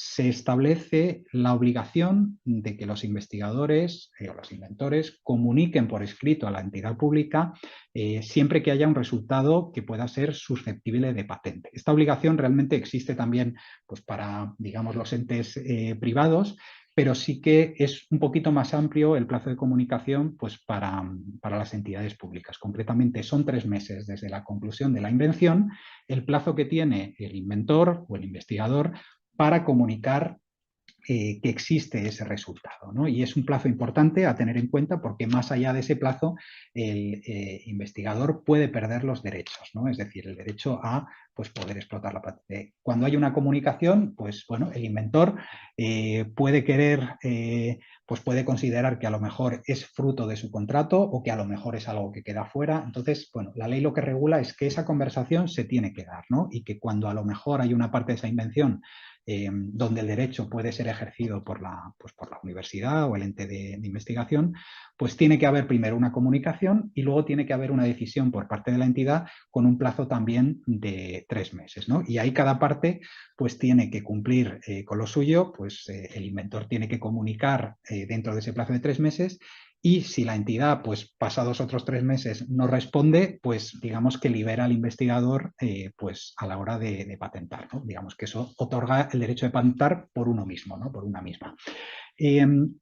se establece la obligación de que los investigadores o los inventores comuniquen por escrito a la entidad pública siempre que haya un resultado que pueda ser susceptible de patente. Esta obligación realmente existe también pues, para, digamos, los entes privados, pero sí que es un poquito más amplio el plazo de comunicación pues, para las entidades públicas. Concretamente son 3 meses desde la conclusión de la invención, el plazo que tiene el inventor o el investigador para comunicar que existe ese resultado, ¿no? Y es un plazo importante a tener en cuenta porque más allá de ese plazo el investigador puede perder los derechos, ¿no? Es decir, el derecho a pues, poder explotar la patente. Cuando hay una comunicación, pues bueno, el inventor puede querer, pues puede considerar que a lo mejor es fruto de su contrato o que a lo mejor es algo que queda fuera. Entonces, bueno, la ley lo que regula es que esa conversación se tiene que dar, ¿no? Y que cuando a lo mejor hay una parte de esa invención donde el derecho puede ser ejercido por la universidad o el ente de investigación, pues tiene que haber primero una comunicación y luego tiene que haber una decisión por parte de la entidad con un plazo también de 3 meses, ¿no? Y ahí cada parte pues tiene que cumplir con lo suyo, pues el inventor tiene que comunicar dentro de ese plazo de 3 meses. Y si la entidad, pues pasados otros 3 meses, no responde, pues digamos que libera al investigador pues a la hora de patentar, ¿no? Digamos que eso otorga el derecho de patentar por uno mismo, ¿no? Por una misma.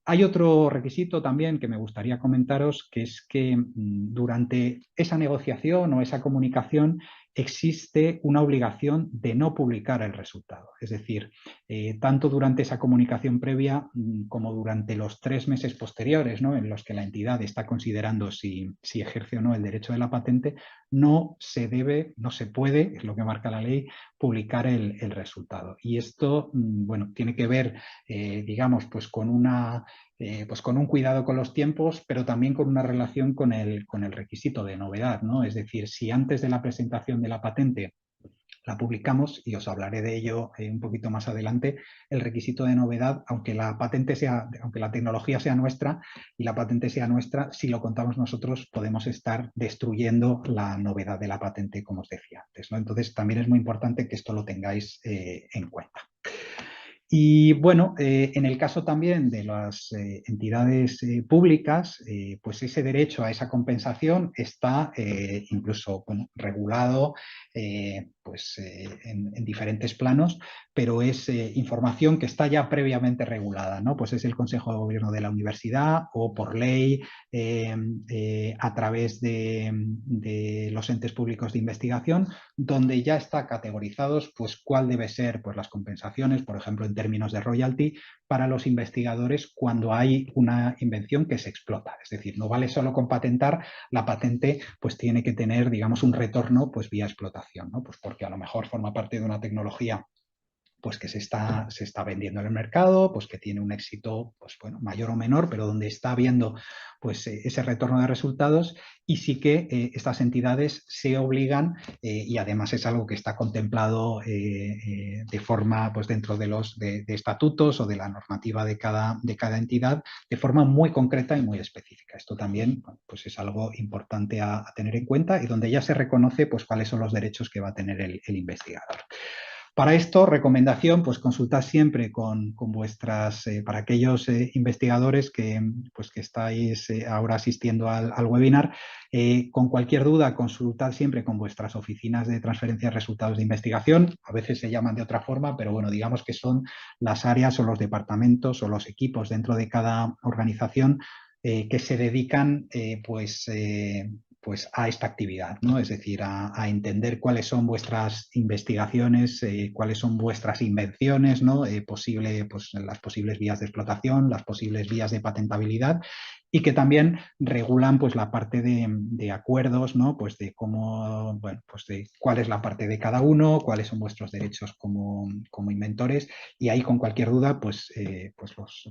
Hay otro requisito también que me gustaría comentaros, que es que durante esa negociación o esa comunicación existe una obligación de no publicar el resultado. Es decir, tanto durante esa comunicación previa como durante los 3 meses posteriores, ¿no? En los que la entidad está considerando si ejerce o no el derecho de la patente, no se debe, no se puede, es lo que marca la ley, publicar el resultado. Y esto, bueno, tiene que ver, digamos, pues con un cuidado con los tiempos, pero también con una relación con el requisito de novedad, ¿no? Es decir, si antes de la presentación de la patente la publicamos, y os hablaré de ello un poquito más adelante, el requisito de novedad, aunque la tecnología sea nuestra y la patente sea nuestra, si lo contamos nosotros podemos estar destruyendo la novedad de la patente, como os decía antes, ¿no? Entonces también es muy importante que esto lo tengáis en cuenta. Y bueno, en el caso también de las entidades públicas, pues ese derecho a esa compensación está incluso regulado en diferentes planos, pero es información que está ya previamente regulada, ¿no? Pues es el Consejo de Gobierno de la Universidad o por ley a través de los entes públicos de investigación, donde ya está categorizados pues cuál debe ser pues las compensaciones, por ejemplo, en términos de royalty, para los investigadores cuando hay una invención que se explota. Es decir, no vale solo con patentar, la patente pues tiene que tener, digamos, un retorno pues vía explotación, ¿no? Pues porque a lo mejor forma parte de una tecnología pues que se está vendiendo en el mercado, pues que tiene un éxito pues bueno, mayor o menor, pero donde está habiendo pues ese retorno de resultados, y sí que estas entidades se obligan y además es algo que está contemplado de forma pues dentro de los de estatutos o de la normativa de cada entidad de forma muy concreta y muy específica. Esto también pues es algo importante a tener en cuenta y donde ya se reconoce pues cuáles son los derechos que va a tener el investigador. Para esto, recomendación, pues consultad siempre con vuestras, para aquellos investigadores que estáis ahora asistiendo al webinar, con cualquier duda, consultad siempre con vuestras oficinas de transferencia de resultados de investigación. A veces se llaman de otra forma, pero bueno, digamos que son las áreas o los departamentos o los equipos dentro de cada organización que se dedican pues a esta actividad, ¿no? Es decir, a entender cuáles son vuestras investigaciones, cuáles son vuestras invenciones, ¿no? Pues, las posibles vías de explotación, las posibles vías de patentabilidad, y que también regulan pues la parte de acuerdos, ¿no? Pues de cómo, bueno, pues de cuál es la parte de cada uno, cuáles son vuestros derechos como inventores, y ahí con cualquier duda, pues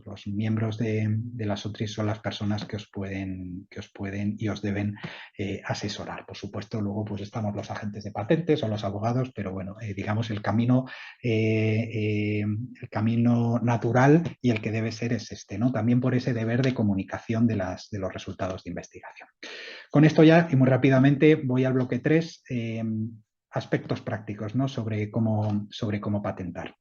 los miembros de las OTRIS son las personas que os pueden y os deben asesorar. Por supuesto, luego pues estamos los agentes de patentes o los abogados, pero bueno, digamos el camino natural y el que debe ser es este, ¿no? También por ese deber de comunicación de los resultados de investigación. Con esto ya, y muy rápidamente, voy al bloque 3, aspectos prácticos, ¿no? sobre cómo patentar.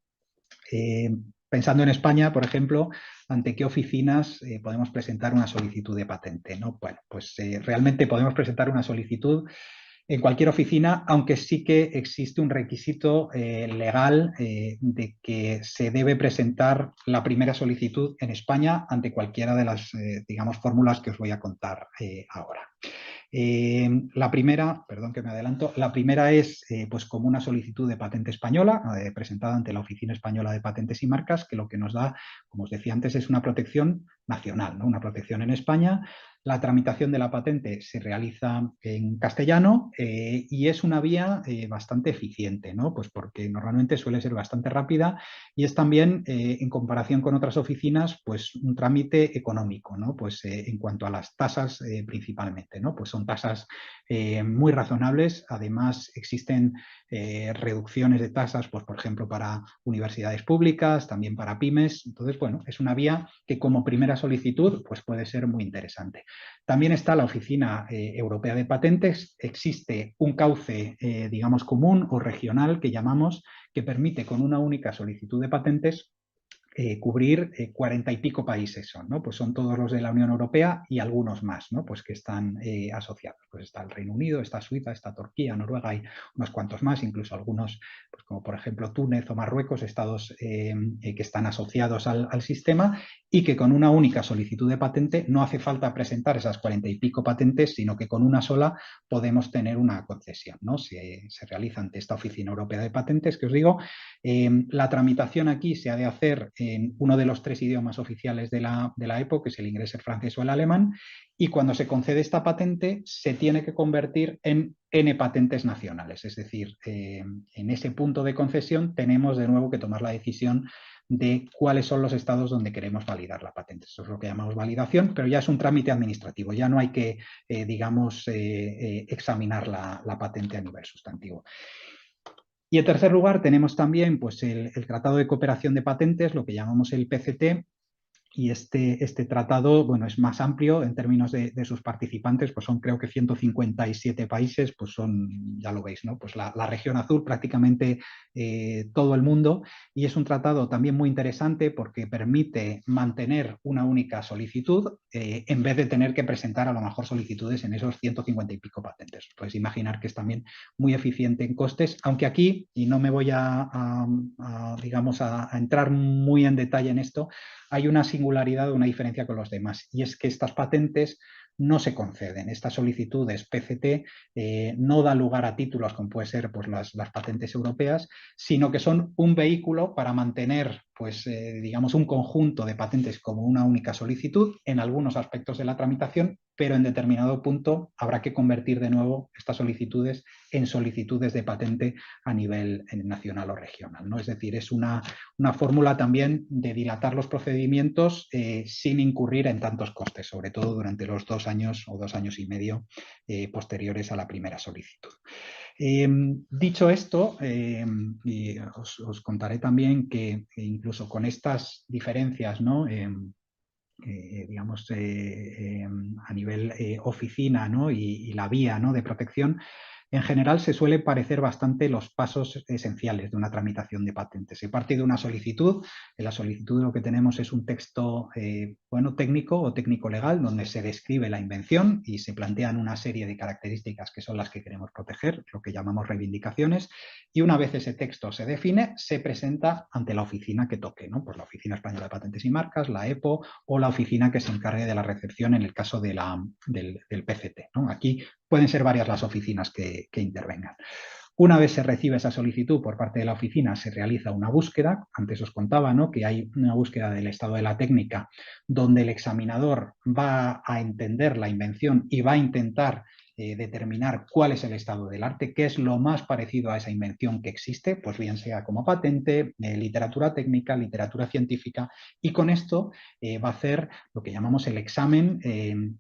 pensando en España, por ejemplo, ¿ante qué oficinas podemos presentar una solicitud de patente, ¿no? Bueno, pues realmente podemos presentar una solicitud en cualquier oficina, aunque sí que existe un requisito legal de que se debe presentar la primera solicitud en España ante cualquiera de las, digamos, fórmulas que os voy a contar ahora. La primera, perdón que me adelanto, la primera es pues como una solicitud de patente española presentada ante la Oficina Española de Patentes y Marcas, que lo que nos da, como os decía antes, es una protección nacional, ¿no? Una protección en España. La tramitación de la patente se realiza en castellano y es una vía bastante eficiente, ¿no? Pues porque normalmente suele ser bastante rápida y es también, en comparación con otras oficinas, pues un trámite económico, ¿no? Pues en cuanto a las tasas principalmente, ¿no? Pues son tasas muy razonables. Además, existen reducciones de tasas, pues por ejemplo, para universidades públicas, también para pymes. Entonces, bueno, es una vía que como primera solicitud, pues puede ser muy interesante. También está la Oficina Europea de Patentes. Existe un cauce, digamos, común o regional que llamamos, que permite con una única solicitud de patentes cubrir 40 y pico países son, ¿no? Pues son todos los de la Unión Europea y algunos más, ¿no? Pues que están asociados. Pues está el Reino Unido, está Suiza, está Turquía, Noruega, hay unos cuantos más, incluso algunos, pues como por ejemplo Túnez o Marruecos, estados que están asociados al sistema y que con una única solicitud de patente no hace falta presentar esas 40 y pico patentes, sino que con una sola podemos tener una concesión, ¿no? Se realiza ante esta Oficina Europea de Patentes, que os digo. La tramitación aquí se ha de hacer en uno de los 3 idiomas oficiales de la EPO, que es el inglés, el francés o el alemán, y cuando se concede esta patente se tiene que convertir en N patentes nacionales, es decir, en ese punto de concesión tenemos de nuevo que tomar la decisión de cuáles son los estados donde queremos validar la patente. Eso es lo que llamamos validación, pero ya es un trámite administrativo, ya no hay que, digamos, examinar la patente a nivel sustantivo. Y en tercer lugar tenemos también pues, el Tratado de Cooperación de Patentes, lo que llamamos el PCT, y este tratado, bueno, es más amplio en términos de sus participantes, pues son creo que 157 países, pues son, ya lo veis, ¿no? Pues la región azul, prácticamente todo el mundo, y es un tratado también muy interesante porque permite mantener una única solicitud en vez de tener que presentar a lo mejor solicitudes en esos 150 y pico patentes. Podéis imaginar que es también muy eficiente en costes, aunque aquí, y no me voy digamos, a entrar muy en detalle en esto, hay una singularidad, una diferencia con los demás, y es que estas patentes no se conceden. Estas solicitudes PCT no da lugar a títulos como puede ser pues, las patentes europeas, sino que son un vehículo para mantener pues, digamos, un conjunto de patentes como una única solicitud en algunos aspectos de la tramitación, pero en determinado punto habrá que convertir de nuevo estas solicitudes en solicitudes de patente a nivel nacional o regional, ¿no? Es decir, es una fórmula también de dilatar los procedimientos sin incurrir en tantos costes, sobre todo durante los 2 años o 2 años y medio posteriores a la primera solicitud. Dicho esto, os contaré también que incluso con estas diferencias, ¿no? Digamos, a nivel oficina, ¿no? y la vía, ¿no? de protección, en general se suelen parecer bastante los pasos esenciales de una tramitación de patentes. Se parte de una solicitud. En la solicitud lo que tenemos es un texto bueno, técnico o técnico-legal donde se describe la invención y se plantean una serie de características que son las que queremos proteger, lo que llamamos reivindicaciones, y una vez ese texto se define, se presenta ante la oficina que toque, ¿no? Pues la Oficina Española de Patentes y Marcas, la EPO o la oficina que se encargue de la recepción en el caso de del PCT, ¿no? Aquí pueden ser varias las oficinas que intervengan. Una vez se recibe esa solicitud por parte de la oficina, se realiza una búsqueda. Antes os contaba, ¿no? que hay una búsqueda del estado de la técnica donde el examinador va a entender la invención y va a intentar determinar cuál es el estado del arte, qué es lo más parecido a esa invención que existe, pues bien sea como patente, literatura técnica, literatura científica, y con esto va a hacer lo que llamamos el examen.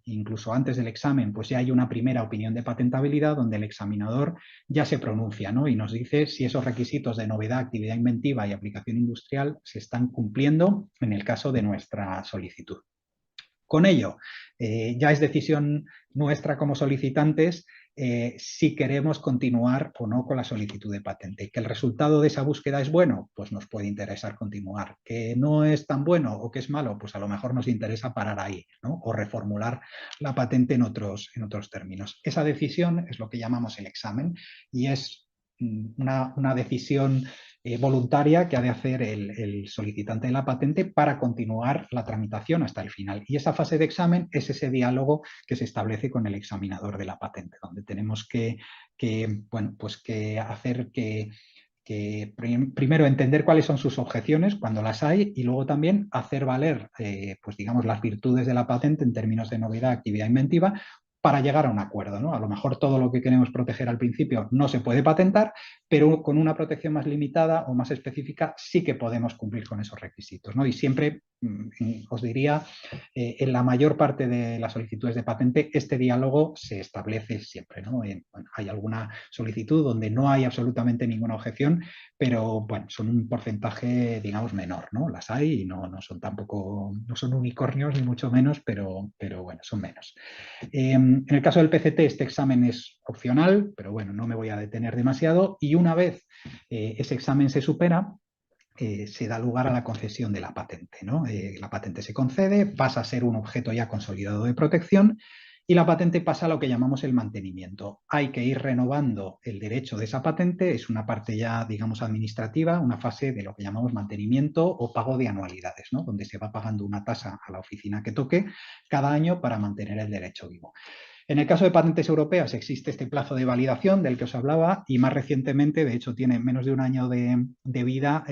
Incluso antes del examen pues ya hay una primera opinión de patentabilidad donde el examinador ya se pronuncia, ¿no? y nos dice si esos requisitos de novedad, actividad inventiva y aplicación industrial se están cumpliendo en el caso de nuestra solicitud. Con ello, ya es decisión nuestra como solicitantes si queremos continuar o no con la solicitud de patente. Que el resultado de esa búsqueda es bueno, pues nos puede interesar continuar. Que no es tan bueno o que es malo, pues a lo mejor nos interesa parar ahí, ¿no? O reformular la patente en otros términos. Esa decisión es lo que llamamos el examen y es una decisión voluntaria que ha de hacer el solicitante de la patente para continuar la tramitación hasta el final. Y esa fase de examen es ese diálogo que se establece con el examinador de la patente, donde tenemos que hacer que primero entender cuáles son sus objeciones cuando las hay y luego también hacer valer pues digamos las virtudes de la patente en términos de novedad, actividad inventiva para llegar a un acuerdo, ¿no? A lo mejor todo lo que queremos proteger al principio no se puede patentar, pero con una protección más limitada o más específica sí que podemos cumplir con esos requisitos, ¿no? Y siempre, os diría, en la mayor parte de las solicitudes de patente este diálogo se establece siempre, ¿no? Bueno, hay alguna solicitud donde no hay absolutamente ninguna objeción, pero bueno, son un porcentaje, digamos, menor, ¿no? Las hay y no son tampoco, no son unicornios ni mucho menos, pero bueno, son menos. En el caso del PCT, este examen es opcional, pero bueno, no me voy a detener demasiado. Y una vez ese examen se supera, se da lugar a la concesión de la patente, ¿no? La patente se concede, pasa a ser un objeto ya consolidado de protección y la patente pasa a lo que llamamos el mantenimiento. Hay que ir renovando el derecho de esa patente, es una parte ya, digamos, administrativa, una fase de lo que llamamos mantenimiento o pago de anualidades, ¿no? Donde se va pagando una tasa a la oficina que toque cada año para mantener el derecho vivo. En el caso de patentes europeas existe este plazo de validación del que os hablaba y más recientemente, de hecho tiene menos de un año de vida,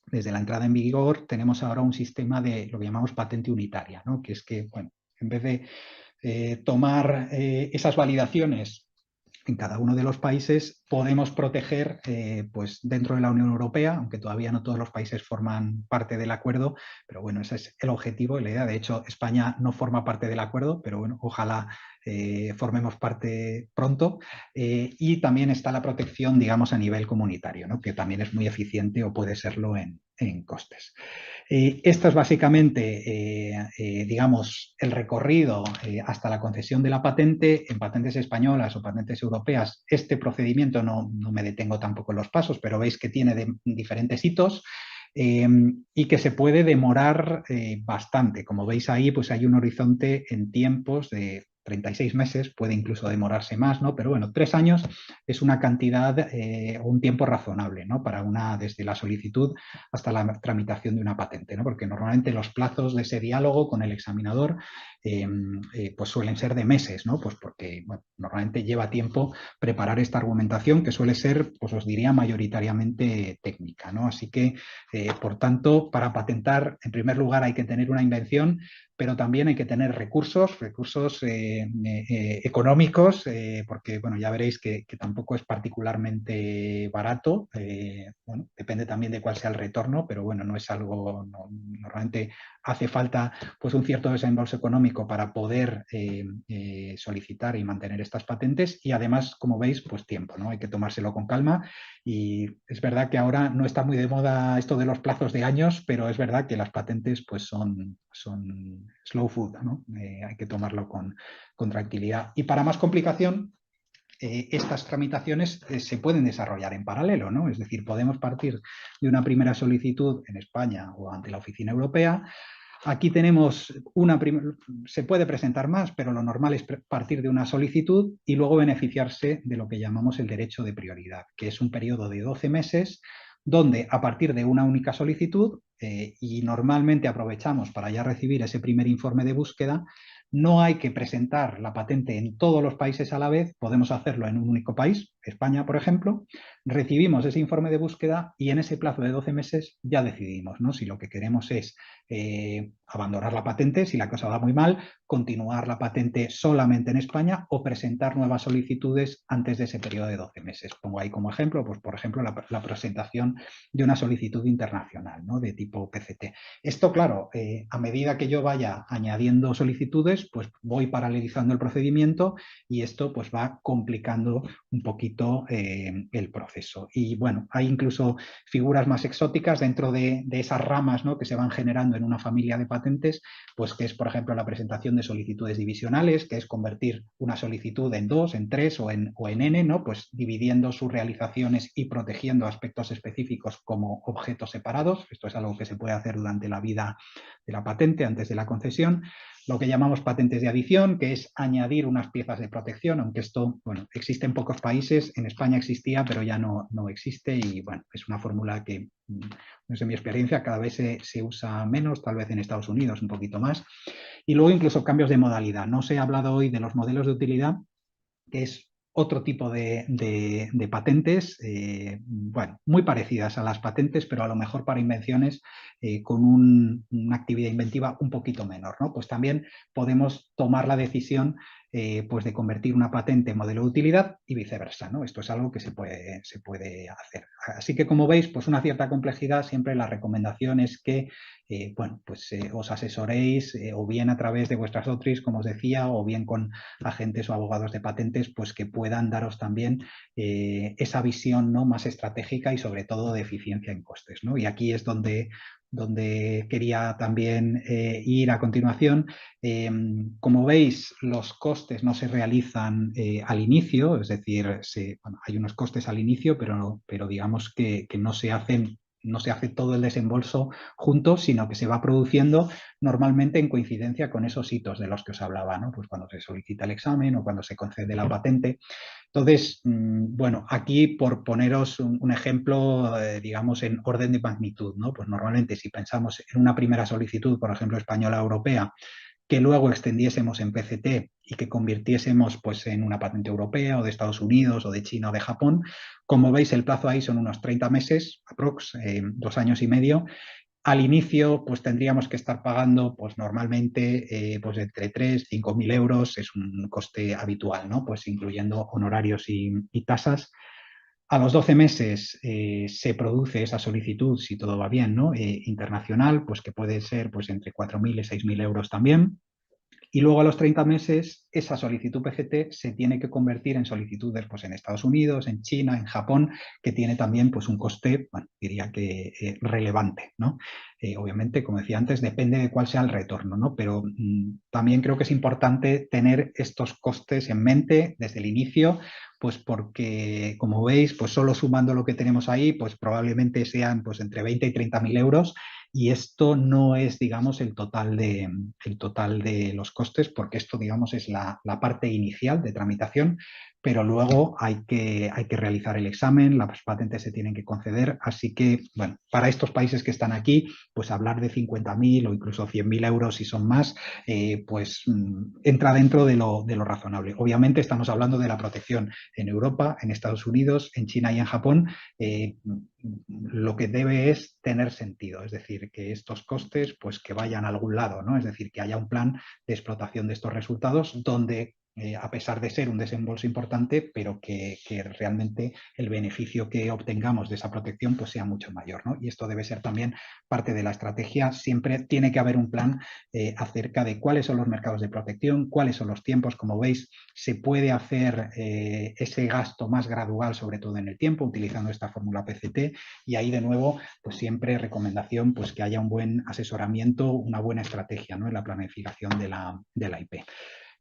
desde la entrada en vigor tenemos ahora un sistema de lo que llamamos patente unitaria, ¿no? Que es que, bueno, en vez de tomar esas validaciones en cada uno de los países, podemos proteger pues dentro de la Unión Europea, aunque todavía no todos los países forman parte del acuerdo, pero bueno, ese es el objetivo y la idea. De hecho, España no forma parte del acuerdo, pero bueno, ojalá formemos parte pronto. Y también está la protección, digamos, a nivel comunitario, ¿no? Que también es muy eficiente o puede serlo en costes. Esto es básicamente, digamos, el recorrido hasta la concesión de la patente. En patentes españolas o patentes europeas, este procedimiento no me detengo tampoco en los pasos, pero veis que tiene diferentes hitos y que se puede demorar bastante. Como veis ahí, pues hay un horizonte en tiempos de 36 meses, puede incluso demorarse más, ¿no? Pero bueno, 3 años es una cantidad o un tiempo razonable, ¿no? Para desde la solicitud hasta la tramitación de una patente, ¿no? Porque normalmente los plazos de ese diálogo con el examinador pues suelen ser de meses, ¿no? Pues porque bueno, normalmente lleva tiempo preparar esta argumentación que suele ser, pues os diría, mayoritariamente técnica, ¿no? Así que, por tanto, para patentar, en primer lugar, hay que tener una invención, pero también hay que tener recursos económicos, porque bueno, ya veréis que tampoco es particularmente barato. Bueno, depende también de cuál sea el retorno, pero bueno, no es algo, normalmente hace falta pues un cierto desembolso económico para poder solicitar y mantener estas patentes y además, como veis, pues tiempo, ¿no? Hay que tomárselo con calma y es verdad que ahora no está muy de moda esto de los plazos de años, pero es verdad que las patentes pues son slow food, ¿no? Hay que tomarlo con tranquilidad. Y para más complicación, estas tramitaciones se pueden desarrollar en paralelo, ¿no? Es decir, podemos partir de una primera solicitud en España o ante la Oficina Europea. Aquí tenemos se puede presentar más, pero lo normal es partir de una solicitud y luego beneficiarse de lo que llamamos el derecho de prioridad, que es un periodo de 12 meses donde a partir de una única solicitud, y normalmente aprovechamos para ya recibir ese primer informe de búsqueda, no hay que presentar la patente en todos los países a la vez, podemos hacerlo en un único país, España, por ejemplo, recibimos ese informe de búsqueda y en ese plazo de 12 meses ya decidimos, ¿no? Si lo que queremos es abandonar la patente, si la cosa va muy mal, continuar la patente solamente en España o presentar nuevas solicitudes antes de ese periodo de 12 meses. Pongo ahí como ejemplo, pues por ejemplo, la presentación de una solicitud internacional, ¿no? De tipo PCT. Esto, claro, a medida que yo vaya añadiendo solicitudes, después, pues voy paralelizando el procedimiento y esto pues va complicando un poquito el proceso. Y bueno, hay incluso figuras más exóticas dentro de esas ramas, ¿no?, que se van generando en una familia de patentes, pues que es, por ejemplo, la presentación de solicitudes divisionales, que es convertir una solicitud en 2, en 3 o en n, ¿no?, pues dividiendo sus realizaciones y protegiendo aspectos específicos como objetos separados. Esto es algo que se puede hacer durante la vida de la patente, antes de la concesión. Lo que llamamos patentes de adición, que es añadir unas piezas de protección, aunque esto, bueno, existe en pocos países. En España existía, pero ya no existe, y bueno, es una fórmula que, no sé, en mi experiencia, cada vez se usa menos, tal vez en Estados Unidos un poquito más. Y luego incluso cambios de modalidad. No se ha hablado hoy de los modelos de utilidad, que es otro tipo de patentes, bueno, muy parecidas a las patentes, pero a lo mejor para invenciones con una actividad inventiva un poquito menor, ¿no? Pues también podemos tomar la decisión pues de convertir una patente en modelo de utilidad y viceversa, ¿no? Esto es algo que se puede hacer. Así que, como veis, pues una cierta complejidad. Siempre la recomendación es que bueno, pues os asesoréis o bien a través de vuestras OTRIs, como os decía, o bien con agentes o abogados de patentes, pues que puedan daros también esa visión, ¿no?, más estratégica y sobre todo de eficiencia en costes, ¿no? Y aquí es donde quería también ir a continuación. Como veis, los costes no se realizan al inicio, es decir, bueno, hay unos costes al inicio, pero digamos que no se hace todo el desembolso juntos, sino que se va produciendo normalmente en coincidencia con esos hitos de los que os hablaba, ¿no? Pues cuando se solicita el examen o cuando se concede la patente. Entonces, bueno, aquí por poneros un ejemplo, digamos, en orden de magnitud, ¿no? Pues normalmente si pensamos en una primera solicitud, por ejemplo, española europea, que luego extendiésemos en PCT y que convirtiésemos pues en una patente europea o de Estados Unidos o de China o de Japón, como veis el plazo ahí son unos 30 meses, aprox, 2 años y medio. Al inicio, pues tendríamos que estar pagando, pues normalmente, pues entre 3.000 y 5.000 euros, es un coste habitual, ¿no? Pues incluyendo honorarios y tasas. A los 12 meses se produce esa solicitud, si todo va bien, ¿no?, internacional, pues que puede ser pues entre 4.000 y 6.000 euros también. Y luego a los 30 meses esa solicitud PGT se tiene que convertir en solicitudes pues en Estados Unidos, en China, en Japón, que tiene también pues un coste, bueno, diría que relevante, ¿no? Obviamente, como decía antes, depende de cuál sea el retorno, ¿no? Pero también creo que es importante tener estos costes en mente desde el inicio, pues porque, como veis, pues solo sumando lo que tenemos ahí, pues probablemente sean pues entre 20 y 30.000 euros. Y esto no es, digamos, el total de los costes, porque esto, digamos, es la parte inicial de tramitación, pero luego hay que realizar el examen, las patentes se tienen que conceder. Así que, bueno, para estos países que están aquí, pues hablar de 50.000 o incluso 100.000 euros, si son más, pues entra dentro de lo razonable. Obviamente estamos hablando de la protección en Europa, en Estados Unidos, en China y en Japón. Lo que debe es tener sentido, es decir, que estos costes pues que vayan a algún lado, ¿no? Es decir, que haya un plan de explotación de estos resultados donde, a pesar de ser un desembolso importante, pero que realmente el beneficio que obtengamos de esa protección pues sea mucho mayor, ¿no? Y esto debe ser también parte de la estrategia. Siempre tiene que haber un plan acerca de cuáles son los mercados de protección, cuáles son los tiempos. Como veis, se puede hacer ese gasto más gradual, sobre todo en el tiempo, utilizando esta fórmula PCT. Y ahí, de nuevo, pues siempre recomendación pues que haya un buen asesoramiento, una buena estrategia, ¿no?, en la planificación de la IP.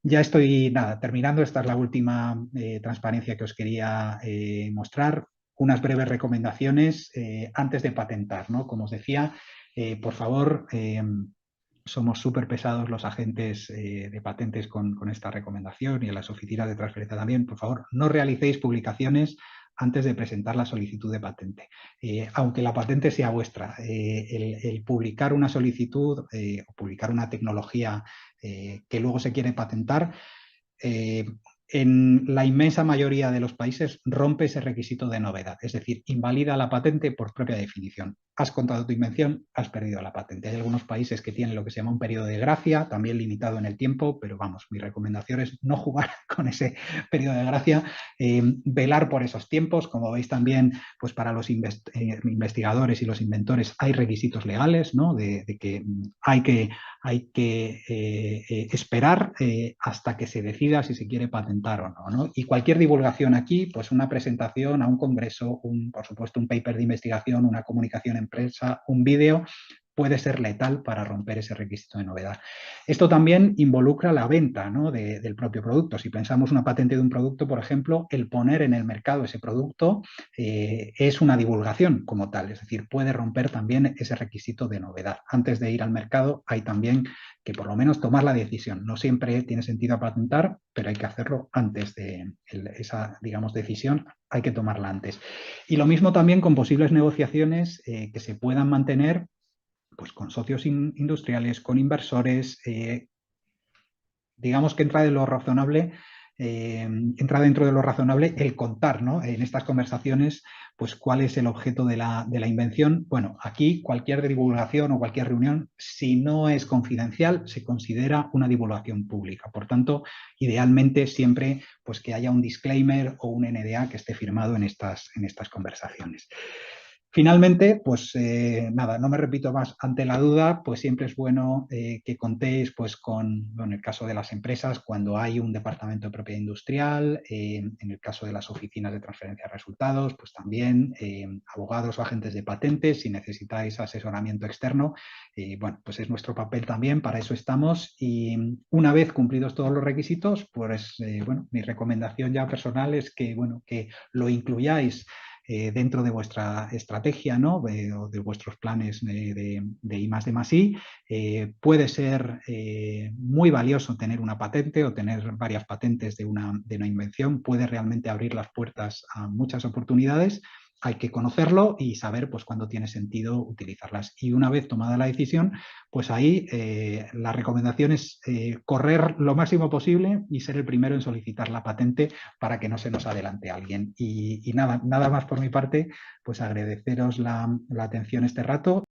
Ya estoy terminando. Esta es la última transparencia que os quería mostrar. Unas breves recomendaciones antes de patentar, ¿no? Como os decía, por favor, somos súper pesados los agentes de patentes con esta recomendación, y en las oficinas de transferencia también. Por favor, no realicéis publicaciones antes de presentar la solicitud de patente. Aunque la patente sea vuestra, el publicar una solicitud o publicar una tecnología que luego se quiere patentar, en la inmensa mayoría de los países rompe ese requisito de novedad, es decir, invalida la patente por propia definición. Has contado tu invención, has perdido la patente. Hay algunos países que tienen lo que se llama un periodo de gracia, también limitado en el tiempo, pero vamos, mi recomendación es no jugar con ese periodo de gracia, velar por esos tiempos. Como veis también, pues para los investigadores y los inventores hay requisitos legales, ¿no? de que hay que esperar hasta que se decida si se quiere patentar o no, ¿no? Y cualquier divulgación aquí, pues una presentación a un congreso, por supuesto un paper de investigación, una comunicación en prensa, un vídeo, puede ser letal para romper ese requisito de novedad. Esto también involucra la venta, ¿no? del propio producto. Si pensamos una patente de un producto, por ejemplo, el poner en el mercado ese producto es una divulgación como tal, es decir, puede romper también ese requisito de novedad. Antes de ir al mercado hay también que por lo menos tomar la decisión. No siempre tiene sentido patentar, pero hay que hacerlo antes de esa, digamos, decisión, hay que tomarla antes. Y lo mismo también con posibles negociaciones que se puedan mantener pues con socios industriales, con inversores, digamos que entra dentro de lo razonable el contar, ¿no? En estas conversaciones, pues cuál es el objeto de la invención. Bueno, aquí cualquier divulgación o cualquier reunión, si no es confidencial, se considera una divulgación pública. Por tanto, idealmente siempre pues que haya un disclaimer o un NDA que esté firmado en estas conversaciones. Finalmente, pues nada, no me repito más. Ante la duda, pues siempre es bueno que contéis pues con, bueno, en el caso de las empresas, cuando hay un departamento de propiedad industrial, en el caso de las oficinas de transferencia de resultados, pues también abogados o agentes de patentes, si necesitáis asesoramiento externo, bueno, pues es nuestro papel también, para eso estamos. Y una vez cumplidos todos los requisitos, pues bueno, mi recomendación ya personal es que, bueno, que lo incluyáis dentro de vuestra estrategia, ¿no? O de vuestros planes de I+D+I. Puede ser muy valioso tener una patente o tener varias patentes de una invención. Puede realmente abrir las puertas a muchas oportunidades. Hay que conocerlo y saber pues, cuándo tiene sentido utilizarlas. Y una vez tomada la decisión, pues ahí la recomendación es correr lo máximo posible y ser el primero en solicitar la patente para que no se nos adelante alguien. Y nada más por mi parte, pues agradeceros la atención este rato.